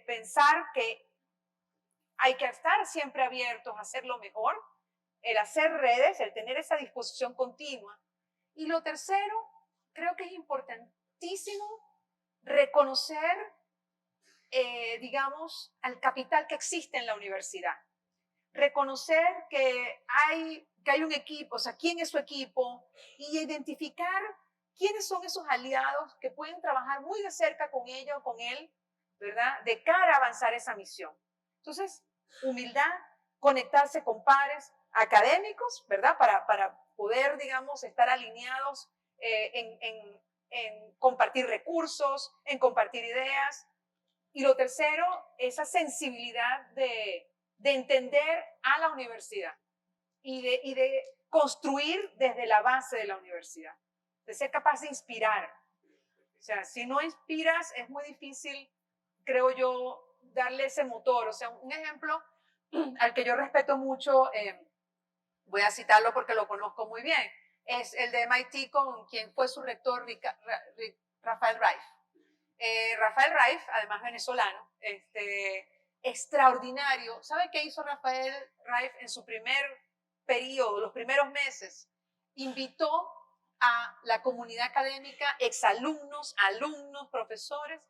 pensar que hay que estar siempre abiertos a hacerlo mejor, el hacer redes, el tener esa disposición continua. Y lo tercero, creo que es importantísimo reconocer, digamos, al capital que existe en la universidad. Reconocer que hay un equipo, o sea, quién es su equipo, y identificar quiénes son esos aliados que pueden trabajar muy de cerca con ella o con él, ¿verdad? De cara a avanzar esa misión. Entonces, humildad, conectarse con pares académicos, ¿verdad? Para poder, digamos, estar alineados en compartir recursos, en compartir ideas. Y lo tercero, esa sensibilidad de entender a la universidad y de construir desde la base de la universidad, de ser capaz de inspirar. O sea, si no inspiras, es muy difícil, creo yo, darle ese motor. O sea, un ejemplo al que yo respeto mucho, voy a citarlo porque lo conozco muy bien, es el de MIT con quien fue su rector, Rafael Reif. Rafael Reif, además venezolano, extraordinario. ¿Sabe qué hizo Rafael Reif en su primer periodo, los primeros meses? Invitó a la comunidad académica, exalumnos, alumnos, profesores,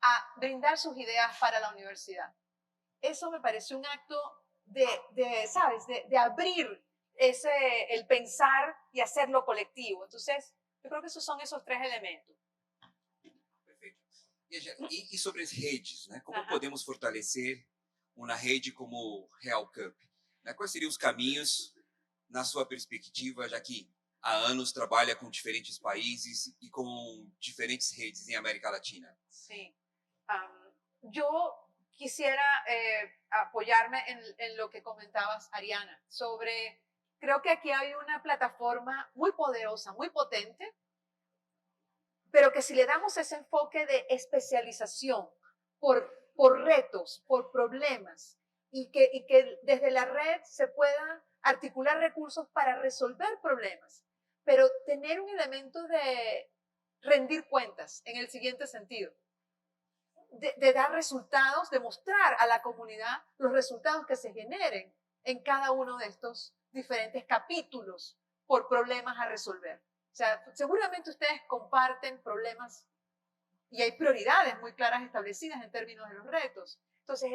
a brindar sus ideas para la universidad. Eso me pareció un acto ¿sabes? De abrir el pensar y hacerlo colectivo. Entonces, yo creo que son esos tres elementos. E sobre as redes, né? Como podemos fortalecer uma rede como Real Cup? Né? Quais seriam os caminhos, na sua perspectiva, já que há anos trabalha com diferentes países e com diferentes redes em América Latina? Sí. Yo quisiera apoyarme en lo que comentabas, Ariana, sobre, creo que aquí hay una plataforma muy poderosa, muy potente, pero que si le damos ese enfoque de especialización por retos, por problemas, y que desde la red se puedan articular recursos para resolver problemas, pero tener un elemento de rendir cuentas en el siguiente sentido, de dar resultados, de mostrar a la comunidad los resultados que se generen en cada uno de estos diferentes capítulos por problemas a resolver. O sea, seguramente ustedes comparten problemas y hay prioridades muy claras establecidas en términos de los retos. Entonces,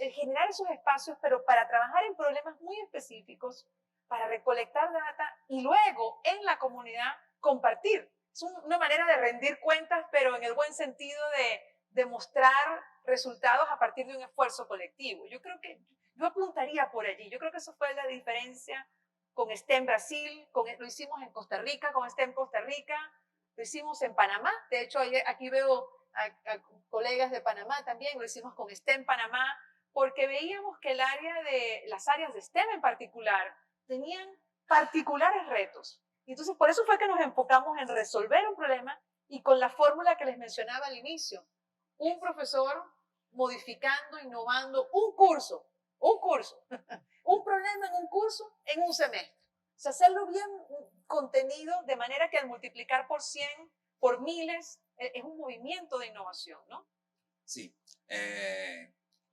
el generar esos espacios, pero para trabajar en problemas muy específicos, para recolectar data y luego en la comunidad compartir. Es una manera de rendir cuentas, pero en el buen sentido de mostrar resultados a partir de un esfuerzo colectivo. Yo creo que yo apuntaría por allí. Yo creo que eso fue la diferencia con STEM Brasil, lo hicimos en Costa Rica, con STEM Costa Rica, lo hicimos en Panamá. De hecho, aquí veo a colegas de Panamá también, lo hicimos con STEM Panamá, porque veíamos que las áreas de STEM en particular tenían particulares retos. Y entonces, por eso fue que nos enfocamos en resolver un problema y con la fórmula que les mencionaba al inicio. Un profesor modificando, innovando un curso, un problema en un curso en un semestre. O sea, hacerlo bien contenido de manera que al multiplicar por 100, por miles, es un movimiento de innovación, ¿no? Sim.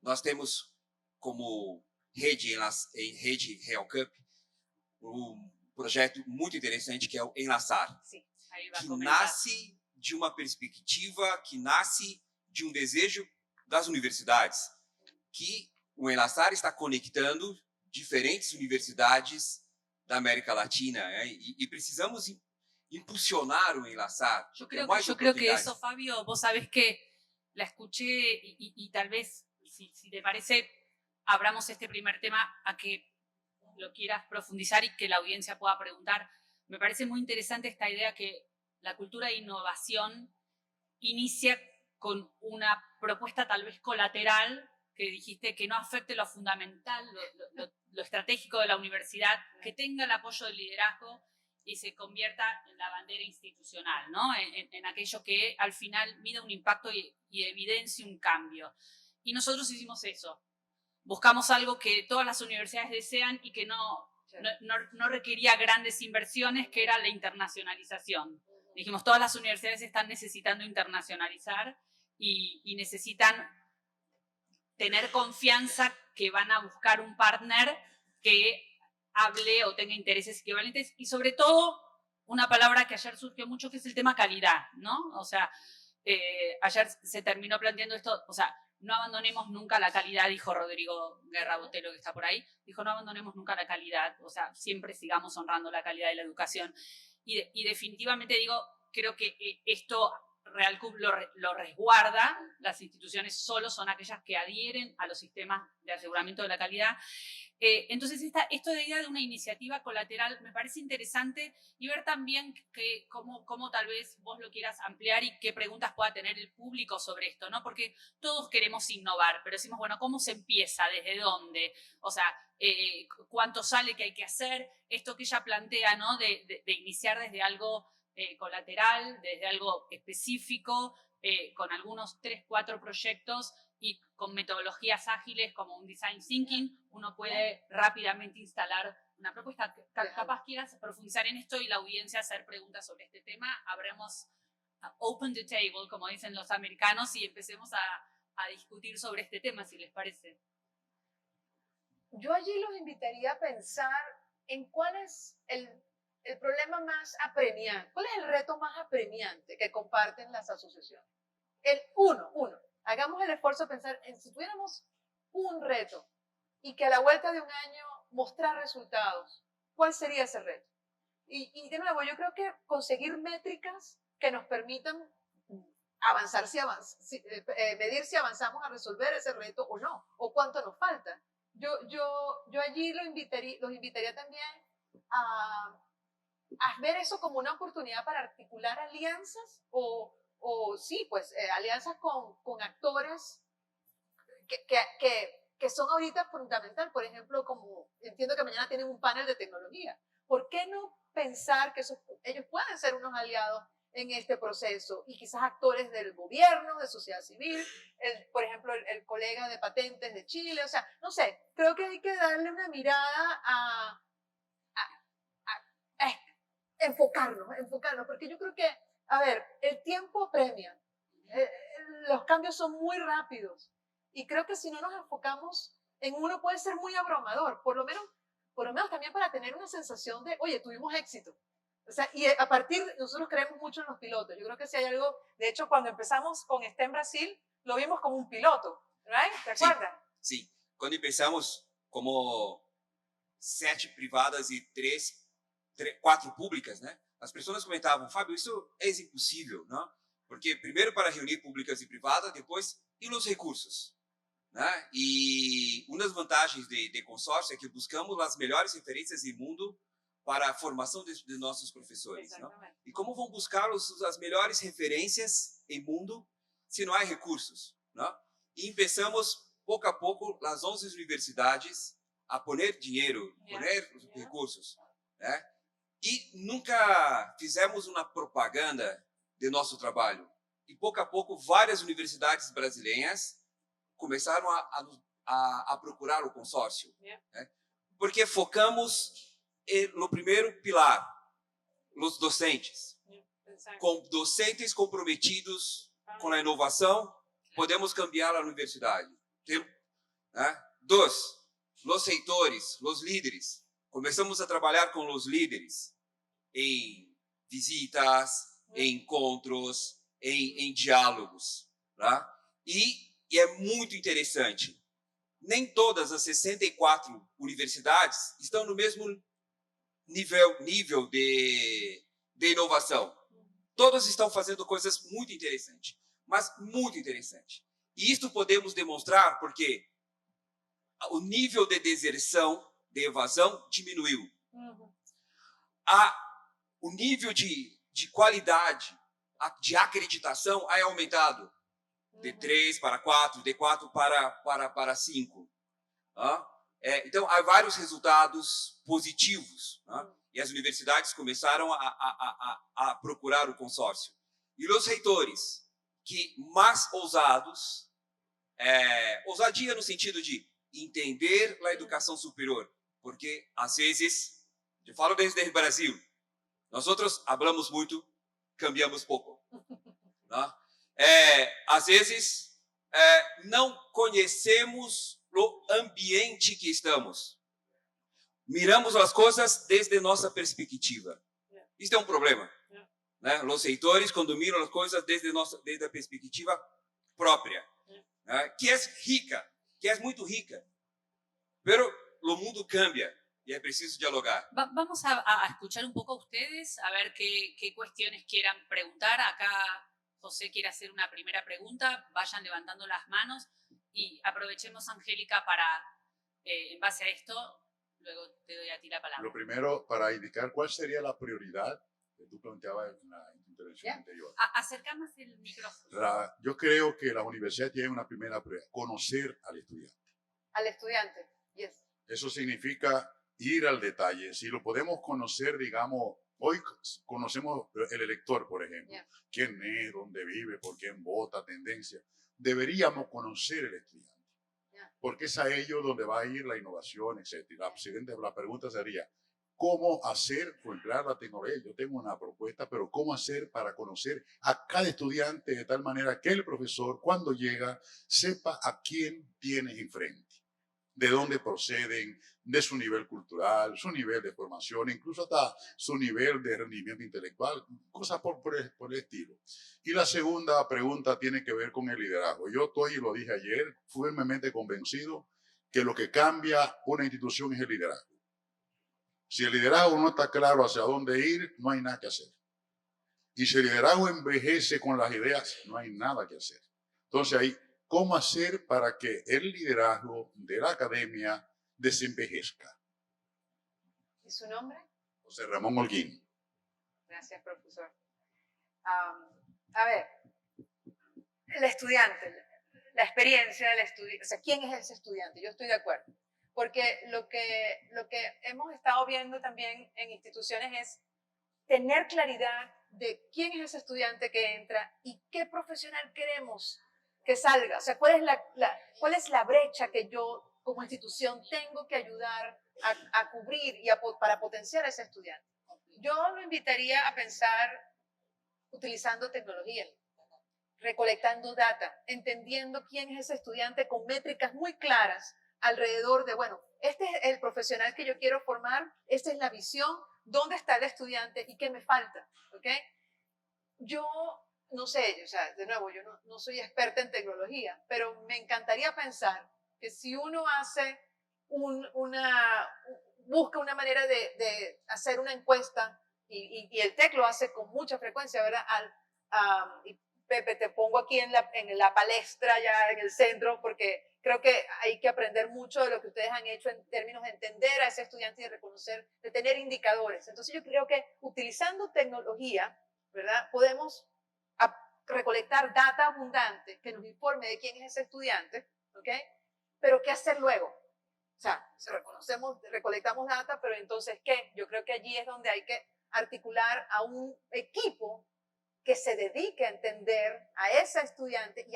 Nós temos como rede, em rede Real Cup, projeto muito interessante que é o Enlaçar, Sí, ahí va a que comentar. nasce de uma perspectiva, que nasce de um desejo das universidades, que o Enlaçar está conectando diferentes universidades da América Latina, e precisamos impulsionar o Enlaçar. Yo creo que eso, Fabio, vos sabés que la escuché y tal vez, si te parece, abramos este primer tema a que lo quieras profundizar y que la audiencia pueda preguntar. Me parece muy interesante esta idea que la cultura de innovación inicia con una propuesta tal vez colateral, que dijiste que no afecte lo fundamental, lo estratégico de la universidad, que tenga el apoyo del liderazgo y se convierta en la bandera institucional, ¿no? En aquello que al final mida un impacto y evidencie un cambio. Y nosotros hicimos eso. Buscamos algo que todas las universidades desean y que no requería grandes inversiones, que era la internacionalización. Dijimos, todas las universidades están necesitando internacionalizar y necesitan tener confianza que van a buscar un partner que hable o tenga intereses equivalentes y sobre todo una palabra que ayer surgió mucho, que es el tema calidad, ¿no? O sea, ayer se terminó planteando esto, o sea, no abandonemos nunca la calidad, dijo Rodrigo Guerra Botelo, que está por ahí, dijo, no abandonemos nunca la calidad, o sea, siempre sigamos honrando la calidad de la educación. Y definitivamente digo, creo que esto Real Cup lo resguarda, las instituciones solo son aquellas que adhieren a los sistemas de aseguramiento de la calidad. Entonces, esto de idea de una iniciativa colateral me parece interesante y ver también cómo tal vez vos lo quieras ampliar y qué preguntas pueda tener el público sobre esto, ¿no? Porque todos queremos innovar, pero decimos, bueno, ¿cómo se empieza? ¿Desde dónde? O sea, ¿cuánto sale que hay que hacer? Esto que ella plantea, ¿no? De iniciar desde algo colateral, desde algo específico, con algunos 3, 4 proyectos y con metodologías ágiles como un design thinking, uno puede rápidamente instalar una propuesta. Capaz quieras profundizar en esto y la audiencia hacer preguntas sobre este tema. Abramos open the table, como dicen los americanos, y empecemos a discutir sobre este tema, si les parece. Yo allí los invitaría a pensar en cuál es el problema más apremiante, cuál es el reto más apremiante que comparten las asociaciones. Uno. Hagamos el esfuerzo de pensar en si tuviéramos un reto y que a la vuelta de un año mostrar resultados, ¿cuál sería ese reto? Y de nuevo, yo creo que conseguir métricas que nos permitan avanzar, medir si avanzamos a resolver ese reto o no, o cuánto nos falta. Yo allí los invitaría también a ver eso como una oportunidad para articular alianzas o sí, pues alianzas con actores que son ahorita fundamental. Por ejemplo, como entiendo que mañana tienen un panel de tecnología. ¿Por qué no pensar que ellos pueden ser unos aliados en este proceso? Y quizás actores del gobierno, de sociedad civil, por ejemplo, el colega de patentes de Chile. O sea, no sé, creo que hay que darle una mirada a enfocarnos, porque yo creo que, a ver, el tiempo apremia, los cambios son muy rápidos y creo que si no nos enfocamos en uno puede ser muy abrumador, por lo menos también para tener una sensación de, oye, tuvimos éxito. O sea, y a partir, nosotros creemos mucho en los pilotos, yo creo que si hay algo, de hecho cuando empezamos con STEM Brasil, lo vimos como un piloto, right? ¿Te Sí. acuerdas? Sim, quando pensamos como 7 privadas e 4 públicas, né? As pessoas comentavam, Fábio, isso é impossível, não? Porque primeiro para reunir públicas e privadas, depois e os recursos, né? E uma das vantagens de consórcio é que buscamos as melhores referências do mundo para a formação de nossos professores, não? E como vão buscar as melhores referências em mundo se não há recursos, não? E pensamos pouco a pouco as 11 universidades a poner dinheiro, poner recursos, né? E nunca fizemos uma propaganda de nosso trabalho. E pouco a pouco várias universidades brasileiras começaram a procurar o consórcio, né? Porque focamos no primeiro pilar, os docentes. Com docentes comprometidos com a inovação, podemos cambiar a universidade. Né? 2, os reitores, os líderes. Começamos a trabalhar com os líderes em visitas, em encontros, em diálogos. Tá? E é muito interessante. Nem todas as 64 universidades estão no mesmo nível de inovação. Todas estão fazendo coisas muito interessantes, mas muito interessantes. E isto podemos demonstrar porque o nível de deserção, de evasão, diminuiu. O nível de qualidade, de acreditação é aumentado. De 3 para 4, de 4 para 5. Então, há vários resultados positivos. E as universidades começaram a procurar o consórcio. E os reitores, que mais ousados, ousadia no sentido de entender a educação superior, porque, às vezes, eu falo desde o Brasil, nós outros falamos muito, cambiamos pouco. Às vezes, não conhecemos o ambiente que estamos. Miramos as coisas desde nossa perspectiva. Isso é um problema. Né? Os reitores, quando miram as coisas desde a perspectiva própria, né? Que é rica, que é muito rica. Pero o mundo cambia y es preciso dialogar. Vamos a escuchar un poco a ustedes, a ver qué cuestiones quieran preguntar. Acá José quiere hacer una primera pregunta, vayan levantando las manos y aprovechemos, Angélica, para, en base a esto, luego te doy a ti la palabra. Lo primero, para indicar cuál sería la prioridad que tú planteabas en la intervención anterior. Acerca más el micrófono. Yo creo que las universidades tienen una primera prioridad, conocer al estudiante. Al estudiante, yes. Eso significa ir al detalle. Si lo podemos conocer, digamos, hoy conocemos el elector, por ejemplo. Quién es, dónde vive, por quién vota, tendencia. Deberíamos conocer el estudiante. Porque es a ello donde va a ir la innovación, etc. La pregunta sería, ¿cómo hacer por emplear la tecnología? Yo tengo una propuesta, pero ¿cómo hacer para conocer a cada estudiante de tal manera que el profesor, cuando llega, sepa a quién tiene enfrente? De dónde proceden, de su nivel cultural, su nivel de formación, incluso hasta su nivel de rendimiento intelectual, cosas por el estilo. Y la segunda pregunta tiene que ver con el liderazgo. Yo estoy, y lo dije ayer, firmemente convencido que lo que cambia una institución es el liderazgo. Si el liderazgo no está claro hacia dónde ir, no hay nada que hacer. Y si el liderazgo envejece con las ideas, no hay nada que hacer. Entonces ahí, ¿cómo hacer para que el liderazgo de la academia desenvejezca? ¿Y su nombre? José Ramón Holguín. Gracias, profesor. A ver, el estudiante, la experiencia del estudiante, o sea, ¿quién es ese estudiante? Yo estoy de acuerdo. Porque lo que hemos estado viendo también en instituciones es tener claridad de quién es ese estudiante que entra y qué profesional queremos que salga. O sea, ¿cuál es la brecha que yo como institución tengo que ayudar a cubrir y para potenciar a ese estudiante? Yo lo invitaría a pensar utilizando tecnología, recolectando data, entendiendo quién es ese estudiante con métricas muy claras alrededor de, bueno, este es el profesional que yo quiero formar, esta es la visión, dónde está el estudiante y qué me falta, ¿ok? Yo no sé, o sea, de nuevo, yo no soy experta en tecnología, pero me encantaría pensar que si uno hace busca una manera de hacer una encuesta, y el TEC lo hace con mucha frecuencia, ¿verdad? Y Pepe, te pongo aquí en la palestra, ya en el centro, porque creo que hay que aprender mucho de lo que ustedes han hecho en términos de entender a ese estudiante y de reconocer, de tener indicadores. Entonces yo creo que utilizando tecnología, ¿verdad? Podemos recolectar data abundante que nos informe de quién es ese estudiante, ¿ok? Pero ¿qué hacer luego? O sea, recolectamos data, pero entonces, ¿qué? Yo creo que allí es donde hay que articular a un equipo que se dedique a entender a ese estudiante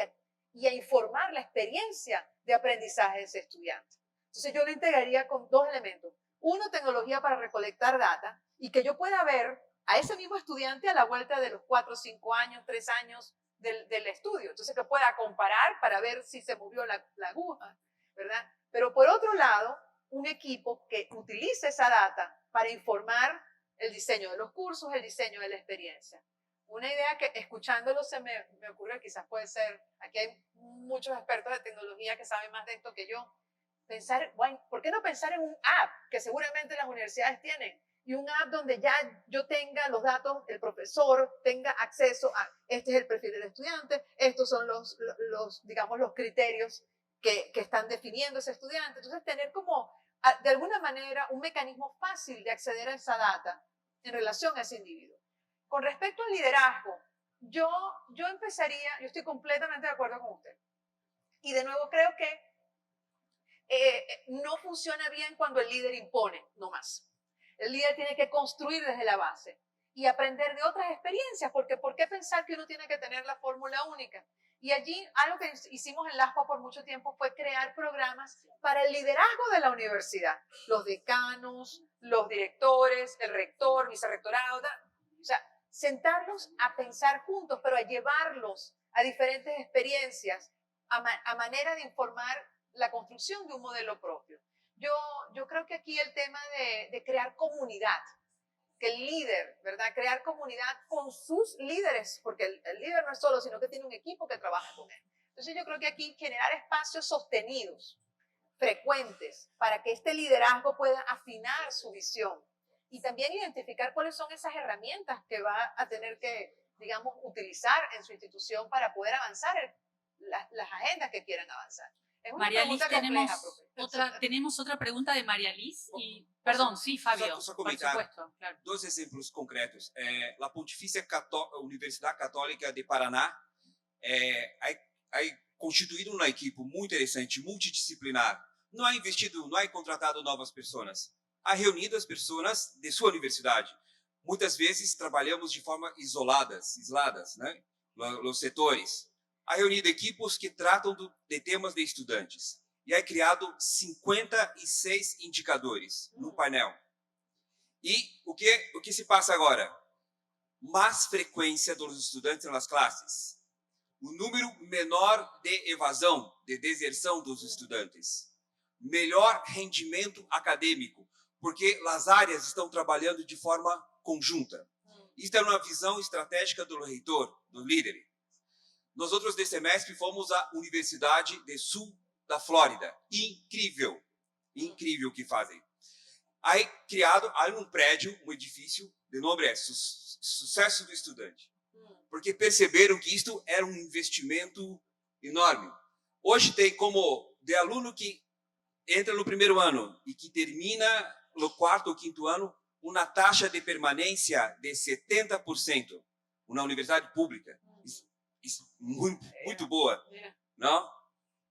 y a informar la experiencia de aprendizaje de ese estudiante. Entonces yo lo integraría con dos elementos. Uno, tecnología para recolectar data y que yo pueda ver a ese mismo estudiante a la vuelta de los 4, 5 años, 3 años del estudio. Entonces que pueda comparar para ver si se movió la aguja, ¿verdad? Pero por otro lado, un equipo que utilice esa data para informar el diseño de los cursos, el diseño de la experiencia. Una idea que escuchándolo se me ocurre, quizás puede ser, aquí hay muchos expertos de tecnología que saben más de esto que yo, pensar, bueno, ¿por qué no pensar en un app que seguramente las universidades tienen? Y un app donde ya yo tenga los datos, el profesor tenga acceso a, este es el perfil del estudiante, estos son digamos, los criterios que están definiendo ese estudiante. Entonces, tener como, de alguna manera, un mecanismo fácil de acceder a esa data en relación a ese individuo. Con respecto al liderazgo, yo empezaría, yo estoy completamente de acuerdo con usted. Y de nuevo creo que no funciona bien cuando el líder impone, no más. El líder tiene que construir desde la base y aprender de otras experiencias, porque ¿por qué pensar que uno tiene que tener la fórmula única? Y allí algo que hicimos en LASPA por mucho tiempo fue crear programas para el liderazgo de la universidad. Los decanos, los directores, el rector, vicerrectorado, o sea, sentarlos a pensar juntos, pero a llevarlos a diferentes experiencias, a manera de informar la construcción de un modelo propio. Yo creo que aquí el tema de crear comunidad, que el líder, ¿verdad? Crear comunidad con sus líderes, porque el líder no es solo, sino que tiene un equipo que trabaja con él. Entonces yo creo que aquí generar espacios sostenidos, frecuentes, para que este liderazgo pueda afinar su visión y también identificar cuáles son esas herramientas que va a tener que, digamos, utilizar en su institución para poder avanzar las agendas que quieran avanzar. Es una María Liz, pregunta compleja, profe. tenemos otra pregunta de María Liz. Y, perdón, sí, Fabio, só por comentar supuesto. Claro. dois exemplos concretos. A Pontifícia Universidade Católica de Paraná ha constituído uma equipe muito interessante, multidisciplinar. Não ha investido, não ha contratado novas pessoas. Ha reunido as pessoas de sua universidade. Muitas vezes trabalhamos de forma isoladas, né? Os setores. Ha reunido equipos que tratam de temas de estudantes e ha criado 56 indicadores no painel. E o que se passa agora? Mais frequência dos estudantes nas classes. O número menor de evasão, de deserção dos estudantes. Melhor rendimento acadêmico, porque as áreas estão trabalhando de forma conjunta. Isso é uma visão estratégica do reitor, do líder. Nós outros de semestre fomos à Universidade do Sul da Flórida. Incrível o que fazem. Aí criado, há um prédio, um edifício, de nome é Sucesso do Estudante. Porque perceberam que isto era um investimento enorme. Hoje tem como de aluno que entra no primeiro ano e que termina no quarto ou quinto ano, uma taxa de permanência de 70%. Uma universidade pública. Isso muito boa, não?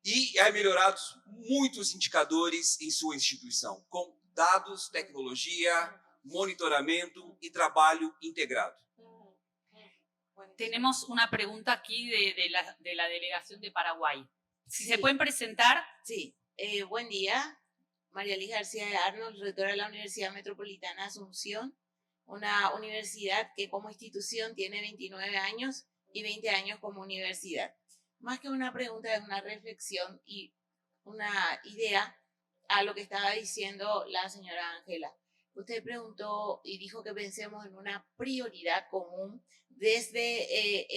E há melhorado muitos indicadores em sua instituição, com dados, tecnologia, monitoramento e trabalho integrado. Tenemos una pregunta aquí de la delegación de Paraguay. Si Sí. se pueden presentar. Sí, buen día. María Liz García de Arnold, rectora de la Universidad Metropolitana de Asunción, una universidad que como institución tiene 29 años y 20 años como universidad. Más que una pregunta, es una reflexión y una idea a lo que estaba diciendo la señora Ángela. Usted preguntó y dijo que pensemos en una prioridad común desde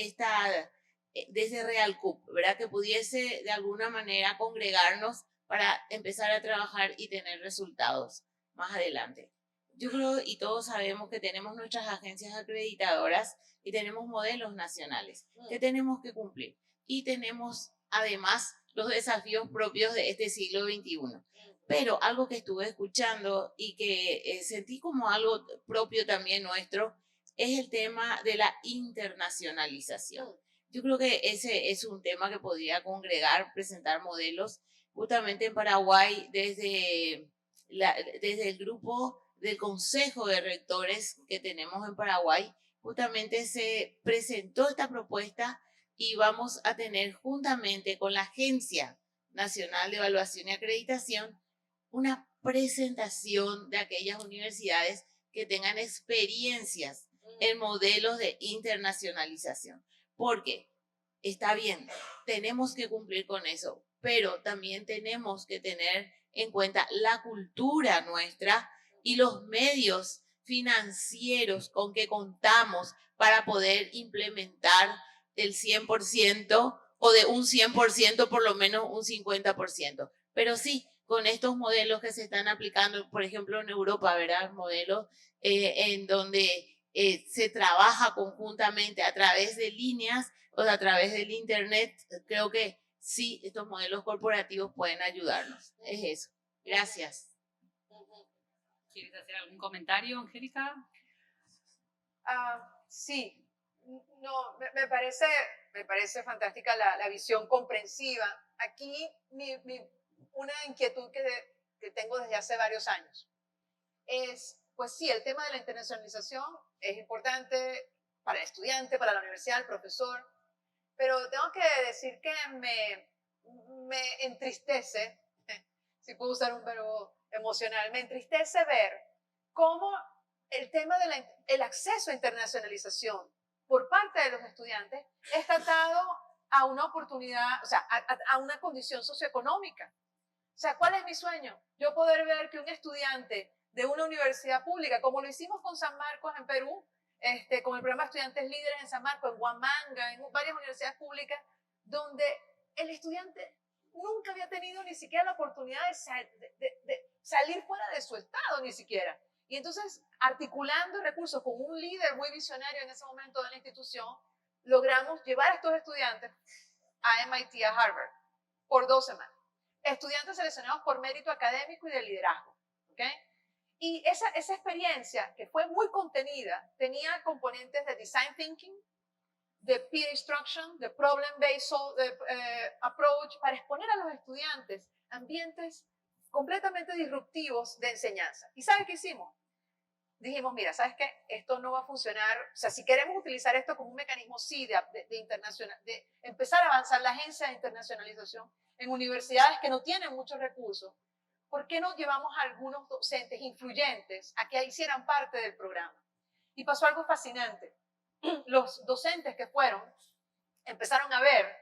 Realcup, ¿verdad? Que pudiese de alguna manera congregarnos para empezar a trabajar y tener resultados más adelante. Yo creo, y todos sabemos que tenemos nuestras agencias acreditadoras y tenemos modelos nacionales que tenemos que cumplir. Y tenemos además los desafíos propios de este siglo XXI. Pero algo que estuve escuchando y que sentí como algo propio también nuestro es el tema de la internacionalización. Yo creo que ese es un tema que podría congregar, presentar modelos. Justamente en Paraguay, desde el grupo del Consejo de Rectores que tenemos en Paraguay, justamente se presentó esta propuesta y vamos a tener juntamente con la Agencia Nacional de Evaluación y Acreditación una presentación de aquellas universidades que tengan experiencias en modelos de internacionalización. Porque está bien, tenemos que cumplir con eso, pero también tenemos que tener en cuenta la cultura nuestra y los medios financieros con que contamos para poder implementar del 100% o de un 100% por lo menos un 50%. Pero sí, con estos modelos que se están aplicando, por ejemplo en Europa, ¿verdad? Modelos en donde se trabaja conjuntamente a través de líneas o a través del internet. Creo que sí, estos modelos corporativos pueden ayudarnos. Es eso. Gracias. ¿Quieres hacer algún comentario, Angélica? Sí, no, me parece fantástica la visión comprensiva. Aquí una inquietud que tengo desde hace varios años es, pues sí, el tema de la internacionalización es importante para el estudiante, para la universidad, el profesor, pero tengo que decir que me entristece, si puedo usar un verbo emocional, me entristece ver cómo el tema del acceso a internacionalización por parte de los estudiantes está atado a una oportunidad, o sea, a una condición socioeconómica. O sea, ¿cuál es mi sueño? Yo poder ver que un estudiante de una universidad pública, como lo hicimos con San Marcos en Perú, con el programa Estudiantes Líderes en San Marcos, en Huamanga, en varias universidades públicas, donde el estudiante nunca había tenido ni siquiera la oportunidad de salir fuera de su estado, ni siquiera. Y entonces, articulando recursos con un líder muy visionario en ese momento de la institución, logramos llevar a estos estudiantes a MIT, a Harvard, por 2 semanas. Estudiantes seleccionados por mérito académico y de liderazgo. ¿Okay? Y esa experiencia, que fue muy contenida, tenía componentes de design thinking, de peer instruction, de problem-based approach, para exponer a los estudiantes ambientes completamente disruptivos de enseñanza. ¿Y ¿sabes qué hicimos? Dijimos, mira, ¿sabes qué? Esto no va a funcionar. O sea, si queremos utilizar esto como un mecanismo, sí, de empezar a avanzar la agencia de internacionalización en universidades que no tienen muchos recursos, ¿por qué no llevamos a algunos docentes influyentes a que hicieran parte del programa? Y pasó algo fascinante. Los docentes que fueron empezaron a ver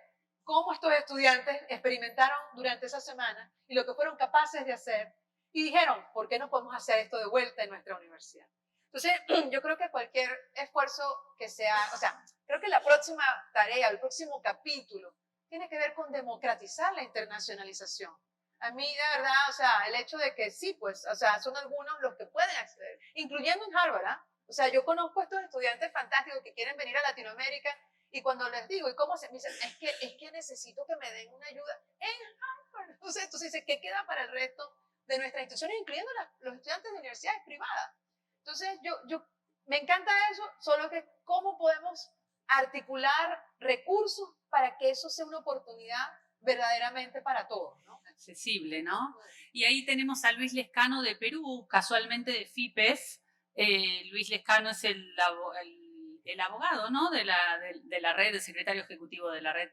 cómo estos estudiantes experimentaron durante esa semana y lo que fueron capaces de hacer. Y dijeron, ¿por qué no podemos hacer esto de vuelta en nuestra universidad? Entonces, yo creo que cualquier esfuerzo que sea, o sea, creo que la próxima tarea, el próximo capítulo, tiene que ver con democratizar la internacionalización. A mí, de verdad, o sea, el hecho de que sí, pues, o sea, son algunos los que pueden acceder, incluyendo en Harvard, ¿eh? O sea, yo conozco a estos estudiantes fantásticos que quieren venir a Latinoamérica y cuando les digo, ¿y cómo se me dicen? Es que necesito que me den una ayuda en Harvard. Entonces dice, ¿qué queda para el resto de nuestras instituciones, incluyendo los estudiantes de universidades privadas? Entonces, yo me encanta eso, solo que cómo podemos articular recursos para que eso sea una oportunidad verdaderamente para todos, ¿no? Accesible, ¿no? Y ahí tenemos a Luis Lescano de Perú, casualmente de FIPES. Luis Lescano es el abogado, ¿no? De la red, el secretario ejecutivo de la red.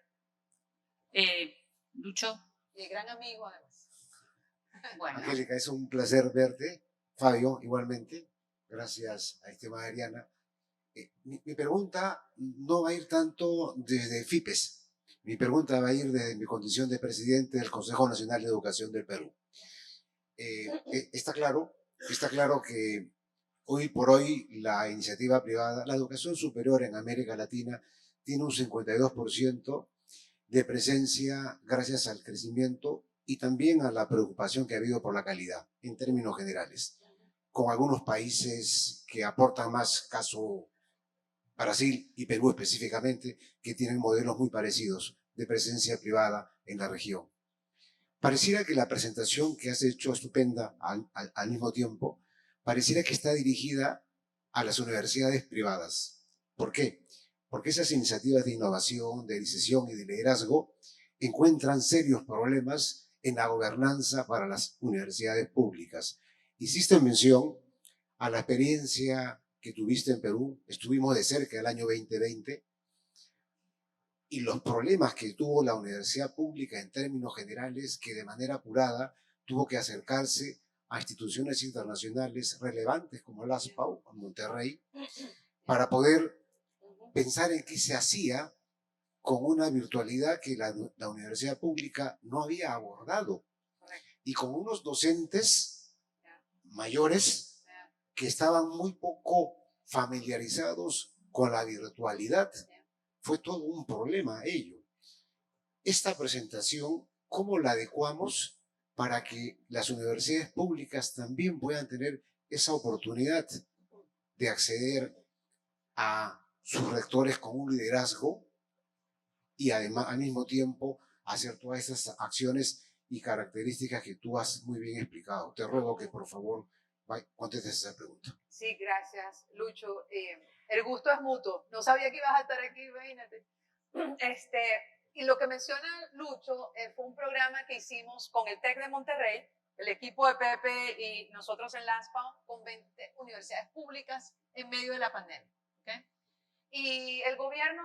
Lucho. Y el gran amigo, además. Bueno. Angélica, es un placer verte. Fabio, igualmente. Gracias a estimada Ariana. Mi pregunta no va a ir tanto desde FIPES. Mi pregunta va a ir desde mi condición de presidente del Consejo Nacional de Educación del Perú. Está claro que hoy por hoy la iniciativa privada, la educación superior en América Latina tiene un 52% de presencia gracias al crecimiento y también a la preocupación que ha habido por la calidad en términos generales, con algunos países que aportan más, caso Brasil y Perú específicamente, que tienen modelos muy parecidos de presencia privada en la región. Pareciera que la presentación que has hecho, estupenda al mismo tiempo, pareciera que está dirigida a las universidades privadas. ¿Por qué? Porque esas iniciativas de innovación, de decisión y de liderazgo encuentran serios problemas en la gobernanza para las universidades públicas. Hiciste mención a la experiencia que tuviste en Perú, estuvimos de cerca el año 2020, y los problemas que tuvo la universidad pública en términos generales, que de manera apurada tuvo que acercarse a instituciones internacionales relevantes como la ASPAU, en Monterrey, para poder pensar en qué se hacía con una virtualidad que la universidad pública no había abordado, y con unos docentes mayores que estaban muy poco familiarizados con la virtualidad. Fue todo un problema ello. Esta presentación, ¿cómo la adecuamos para que las universidades públicas también puedan tener esa oportunidad de acceder a sus rectores con un liderazgo y además al mismo tiempo hacer todas esas acciones y características que tú has muy bien explicado? Te ruego que por favor contestes esa pregunta. Sí, gracias, Lucho. El gusto es mutuo. No sabía que ibas a estar aquí, imagínate. Y lo que menciona Lucho fue un programa que hicimos con el TEC de Monterrey, el equipo de Pepe y nosotros en LASPA, con 20 universidades públicas en medio de la pandemia. ¿Okay? Y el gobierno,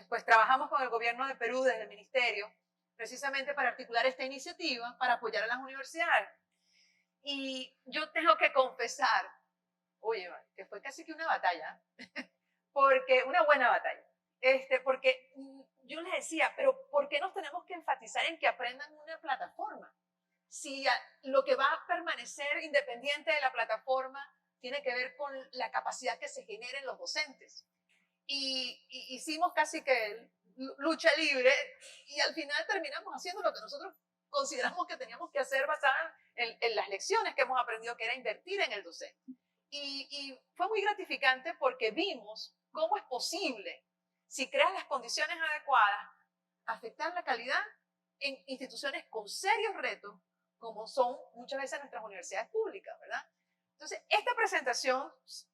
pues trabajamos con el gobierno de Perú desde el ministerio, precisamente para articular esta iniciativa, para apoyar a las universidades. Y yo tengo que confesar, oye, que fue casi que una batalla, porque una buena batalla, porque yo les decía, pero ¿por qué nos tenemos que enfatizar en que aprendan una plataforma? Si lo que va a permanecer independiente de la plataforma tiene que ver con la capacidad que se genera en los docentes. Y hicimos casi que lucha libre y al final terminamos haciendo lo que nosotros consideramos que teníamos que hacer basada en las lecciones que hemos aprendido, que era invertir en el docente. Y fue muy gratificante porque vimos cómo es posible, si creas las condiciones adecuadas, afectar la calidad en instituciones con serios retos, como son muchas veces nuestras universidades públicas, ¿verdad? Entonces, esta presentación,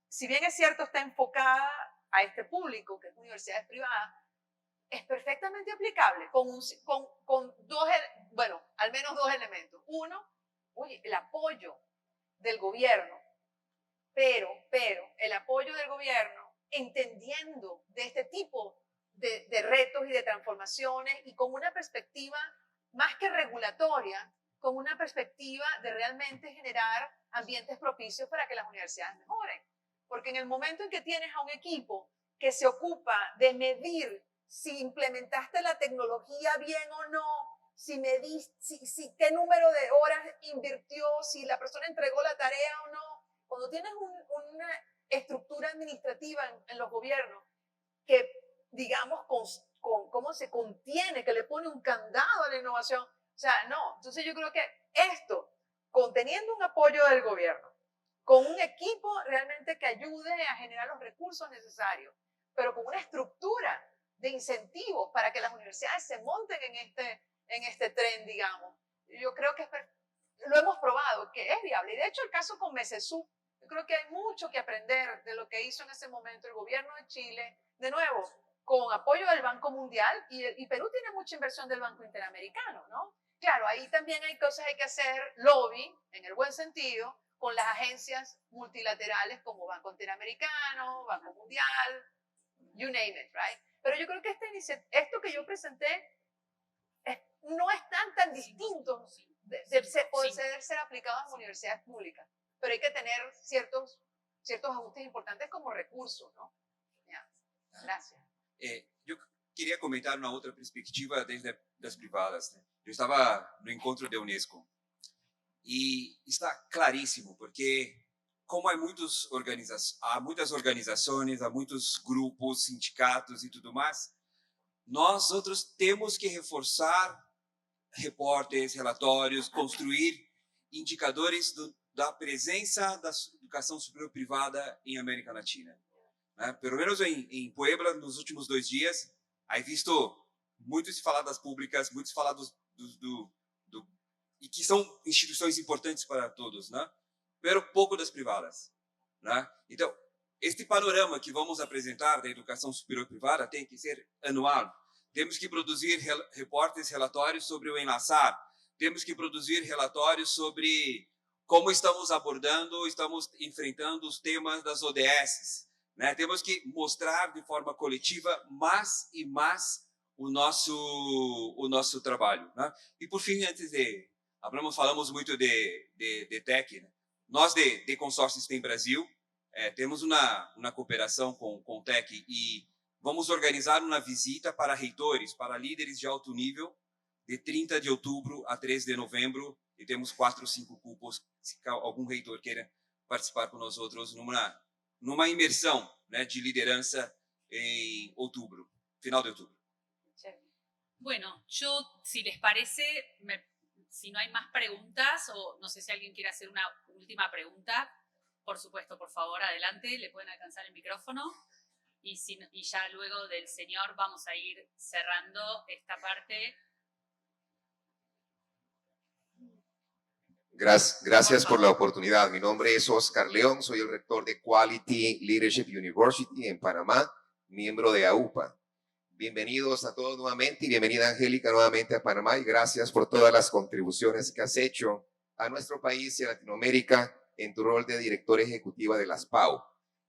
si bien es cierto, está enfocada a este público, que es universidades privadas, es perfectamente aplicable con dos, bueno, al menos dos elementos. Uno, oye, el apoyo del gobierno, pero el apoyo del gobierno entendiendo de este tipo de retos y de transformaciones y con una perspectiva más que regulatoria, con una perspectiva de realmente generar ambientes propicios para que las universidades mejoren. Porque en el momento en que tienes a un equipo que se ocupa de medir si implementaste la tecnología bien o no, si qué número de horas invirtió, si la persona entregó la tarea o no, cuando tienes una estructura administrativa en los gobiernos que, digamos, cómo se contiene, que le pone un candado a la innovación, o sea, no. Entonces yo creo que esto, conteniendo un apoyo del gobierno, con un equipo realmente que ayude a generar los recursos necesarios, pero con una estructura de incentivos para que las universidades se monten en este tren, digamos. Yo creo que lo hemos probado, que es viable. Y de hecho el caso con MESESU, yo creo que hay mucho que aprender de lo que hizo en ese momento el gobierno de Chile, de nuevo, con apoyo del Banco Mundial, y Perú tiene mucha inversión del Banco Interamericano, ¿no? Claro, ahí también hay cosas, hay que hacer lobby, en el buen sentido, con las agencias multilaterales como Banco Interamericano, Banco Mundial, you name it, right? Pero yo creo que esto que yo presenté no es tan distinto de poder ser aplicado en universidades públicas, pero hay que tener ciertos ajustes importantes como recursos, ¿no? Yeah. Gracias. Eu queria comentar uma outra perspectiva desde das privadas. Né? Eu estava no encontro da Unesco e está claríssimo, porque como há muitas organizações, há muitos grupos, sindicatos e tudo mais, nós outros temos que reforçar reportes, relatórios, construir indicadores da presença da educação superior privada em América Latina. Né? Pelo menos em Puebla, nos últimos 2 dias, aí visto muito se falar das públicas, muito se falar e que são instituições importantes para todos, né? Pero pouco das privadas. Né? Então, este panorama que vamos apresentar da educação superior privada tem que ser anual. Temos que produzir reportes, relatórios sobre o enlaçar. Temos que produzir relatórios sobre como estamos abordando, estamos enfrentando os temas das ODS. Né? Temos que mostrar de forma coletiva mais e mais o nosso trabalho. Né? E, por fim, antes de... falamos muito de TEC. Né? Nós, de Consórcio STEM Brasil, temos uma cooperação com o TEC e vamos organizar uma visita para reitores, para líderes de alto nível, de 30 de outubro a 3 de novembro, e temos 4 ou 5 cupos, se algum reitor queira participar com nós outros numa imersão, né, de liderança em outubro, final de outubro. Bueno, yo, si les parece, si no hay más preguntas, o no sé si alguien quiere hacer una última pregunta, por supuesto, por favor, adelante, le pueden alcanzar el micrófono. Y ya luego del señor vamos a ir cerrando esta parte. Gracias por la oportunidad. Mi nombre es Oscar León, soy el rector de Quality Leadership University en Panamá, miembro de AUPA. Bienvenidos a todos nuevamente y bienvenida Angélica nuevamente a Panamá y gracias por todas las contribuciones que has hecho a nuestro país y a Latinoamérica en tu rol de directora ejecutiva de las PAU.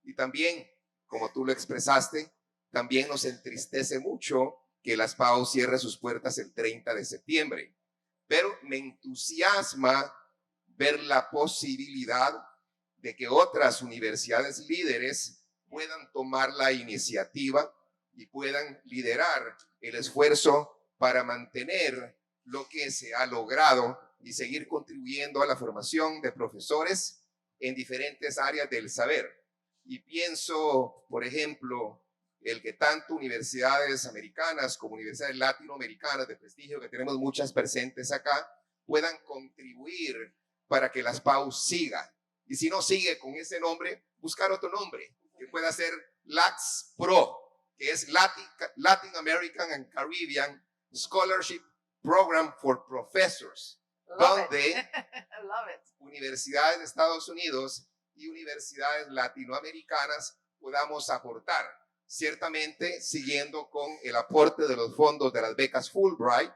Y también, como tú lo expresaste, también nos entristece mucho que las PAU cierre sus puertas el 30 de septiembre. Pero me entusiasma ver la posibilidad de que otras universidades líderes puedan tomar la iniciativa y puedan liderar el esfuerzo para mantener lo que se ha logrado y seguir contribuyendo a la formación de profesores en diferentes áreas del saber. Y pienso, por ejemplo, el que tanto universidades americanas como universidades latinoamericanas de prestigio, que tenemos muchas presentes acá, puedan contribuir para que las PAU sigan. Y si no sigue con ese nombre, buscar otro nombre, que pueda ser LACS Pro, que es Latin American and Caribbean Scholarship Program for Professors, donde universidades de Estados Unidos y universidades latinoamericanas podamos aportar, ciertamente siguiendo con el aporte de los fondos de las becas Fulbright,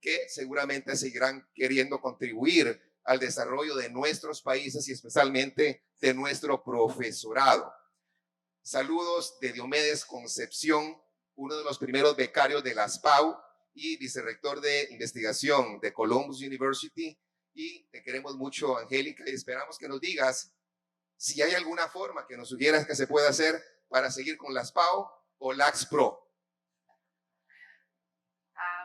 que seguramente seguirán queriendo contribuir al desarrollo de nuestros países y especialmente de nuestro profesorado. Saludos de Diomedes Concepción, uno de los primeros becarios de las PAU y vicerrector de investigación de Columbus University. Y te queremos mucho, Angélica, y esperamos que nos digas si hay alguna forma que nos sugieras que se pueda hacer para seguir con las PAU o LACS Pro.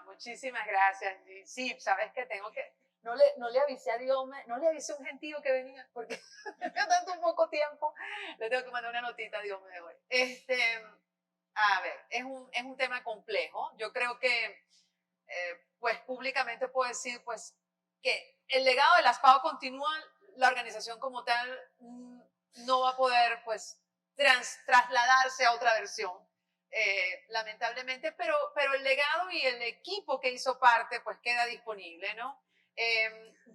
Muchísimas gracias. Sí, sabes que tengo que... No le avisé a Diome, no le avisé a un gentío que venía, porque tanto poco tiempo, le tengo que mandar una notita a Diome de hoy. A ver, es un tema complejo. Yo creo que, pues públicamente puedo decir, pues, que el legado de las PAO continúa, la organización como tal no va a poder, pues, trasladarse a otra versión. Lamentablemente, pero el legado y el equipo que hizo parte, pues queda disponible, ¿no?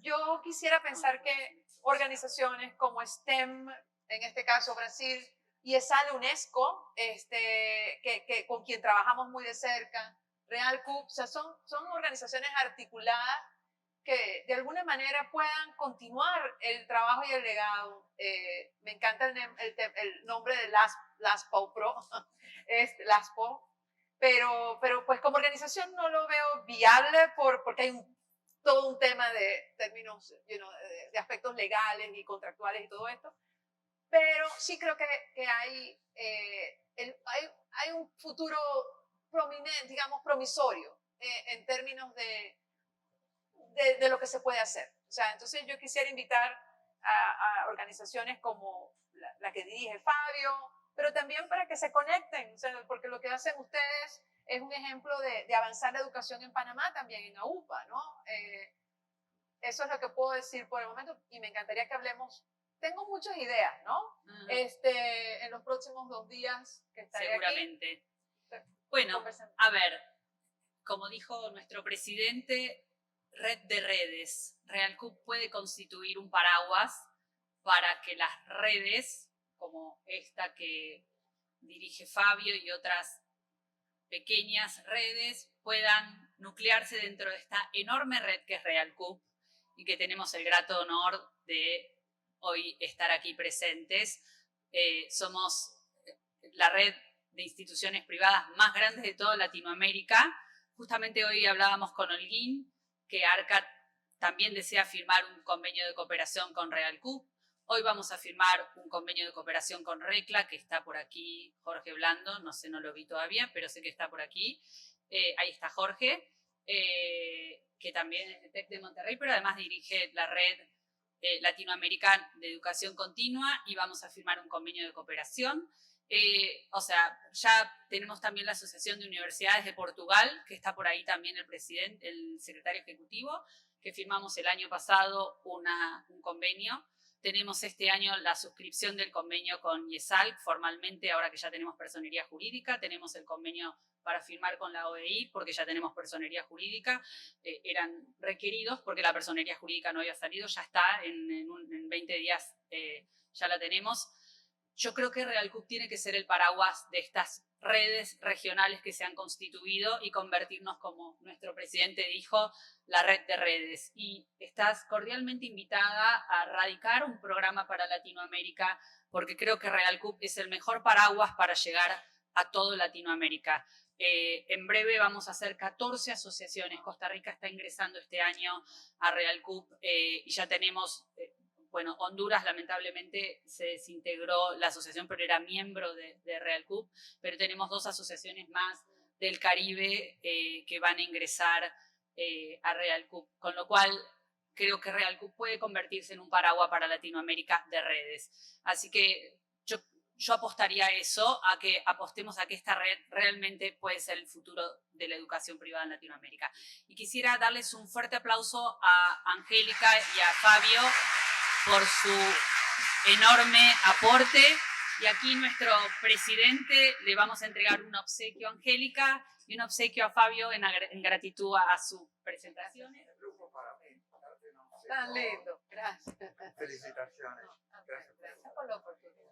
Yo quisiera pensar que organizaciones como STEM, en este caso Brasil, y ESAL UNESCO, con quien trabajamos muy de cerca, Real CUP, o sea, son organizaciones articuladas que de alguna manera puedan continuar el trabajo y el legado. Me encanta el nombre de LASPO Pro, LASPO, pero pues como organización no lo veo viable porque hay todo un tema de términos, de aspectos legales y contractuales y todo esto, pero sí creo que hay un futuro prominente, digamos, promisorio en términos de lo que se puede hacer. O sea, entonces yo quisiera invitar a organizaciones como la que dirige Fabio, pero también para que se conecten, o sea, porque lo que hacen ustedes es un ejemplo de avanzar la educación en Panamá, también en AUPA, ¿no? Eso es lo que puedo decir por el momento y me encantaría que hablemos. Tengo muchas ideas, ¿no? En los próximos 2 días que estaré seguramente. Aquí. Bueno, a ver, como dijo nuestro presidente, red de redes. RealCup puede constituir un paraguas para que las redes, como esta que dirige Fabio y otras pequeñas redes, puedan nuclearse dentro de esta enorme red que es RealCup y que tenemos el grato honor de hoy estar aquí presentes. Somos la red de instituciones privadas más grandes de toda Latinoamérica. Justamente hoy hablábamos con Holguín, que ARCA también desea firmar un convenio de cooperación con RealCup. Hoy vamos a firmar un convenio de cooperación con RECLA, que está por aquí Jorge Blando, no sé, no lo vi todavía, pero sé que está por aquí. Ahí está Jorge, que también es de TEC de Monterrey, pero además dirige la red latinoamericana de educación continua y vamos a firmar un convenio de cooperación. O sea, ya tenemos también la Asociación de Universidades de Portugal, que está por ahí también el presidente, el secretario ejecutivo, que firmamos el año pasado un convenio. Tenemos este año la suscripción del convenio con IESALC, formalmente, ahora que ya tenemos personería jurídica. Tenemos el convenio para firmar con la OEI, porque ya tenemos personería jurídica. Eran requeridos porque la personería jurídica no había salido, ya está, en 20 días ya la tenemos. Yo creo que RealCup tiene que ser el paraguas de estas redes regionales que se han constituido y convertirnos, como nuestro presidente dijo, la red de redes. Y estás cordialmente invitada a radicar un programa para Latinoamérica, porque creo que RealCup es el mejor paraguas para llegar a toda Latinoamérica. En breve vamos a hacer 14 asociaciones. Costa Rica está ingresando este año a RealCup y ya tenemos... Bueno, Honduras lamentablemente se desintegró la asociación, pero era miembro de RealCup, pero tenemos 2 asociaciones más del Caribe que van a ingresar a RealCup, con lo cual creo que RealCup puede convertirse en un paraguas para Latinoamérica de redes. Así que yo apostaría a eso, a que apostemos a que esta red realmente puede ser el futuro de la educación privada en Latinoamérica. Y quisiera darles un fuerte aplauso a Angélica y a Fabio por su enorme aporte. Y aquí nuestro presidente le vamos a entregar un obsequio a Angélica y un obsequio a Fabio en gratitud a sus presentaciones. Tan lindo, gracias. Felicitaciones. Gracias por la oportunidad.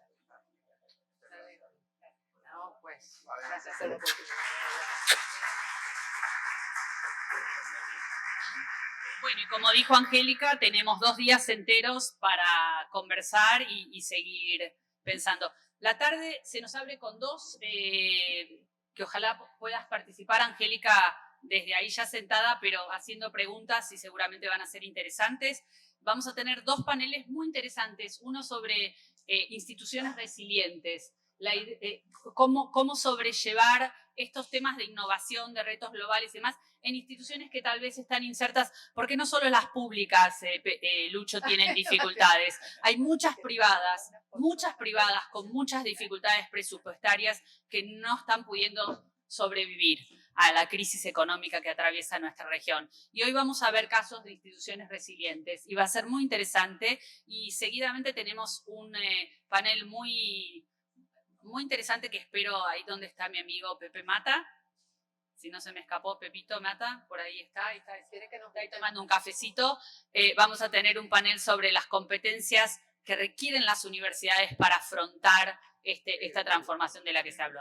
No, pues, gracias por la oportunidad. Bueno, y como dijo Angélica, tenemos 2 días enteros para conversar y seguir pensando. La tarde se nos abre con 2, que ojalá puedas participar, Angélica, desde ahí ya sentada, pero haciendo preguntas y seguramente van a ser interesantes. Vamos a tener 2 paneles muy interesantes, uno sobre instituciones resilientes, cómo sobrellevar estos temas de innovación, de retos globales y demás, en instituciones que tal vez están insertas, porque no solo las públicas, Lucho, tienen dificultades. Hay muchas privadas con muchas dificultades presupuestarias que no están pudiendo sobrevivir a la crisis económica que atraviesa nuestra región. Y hoy vamos a ver casos de instituciones resilientes y va a ser muy interesante. Y seguidamente tenemos un panel muy interesante que espero ahí donde está mi amigo Pepe Mata. Si no se me escapó, Pepito Mata, por ahí está ahí tomando un cafecito. Vamos a tener un panel sobre las competencias que requieren las universidades para afrontar esta transformación de la que se habló.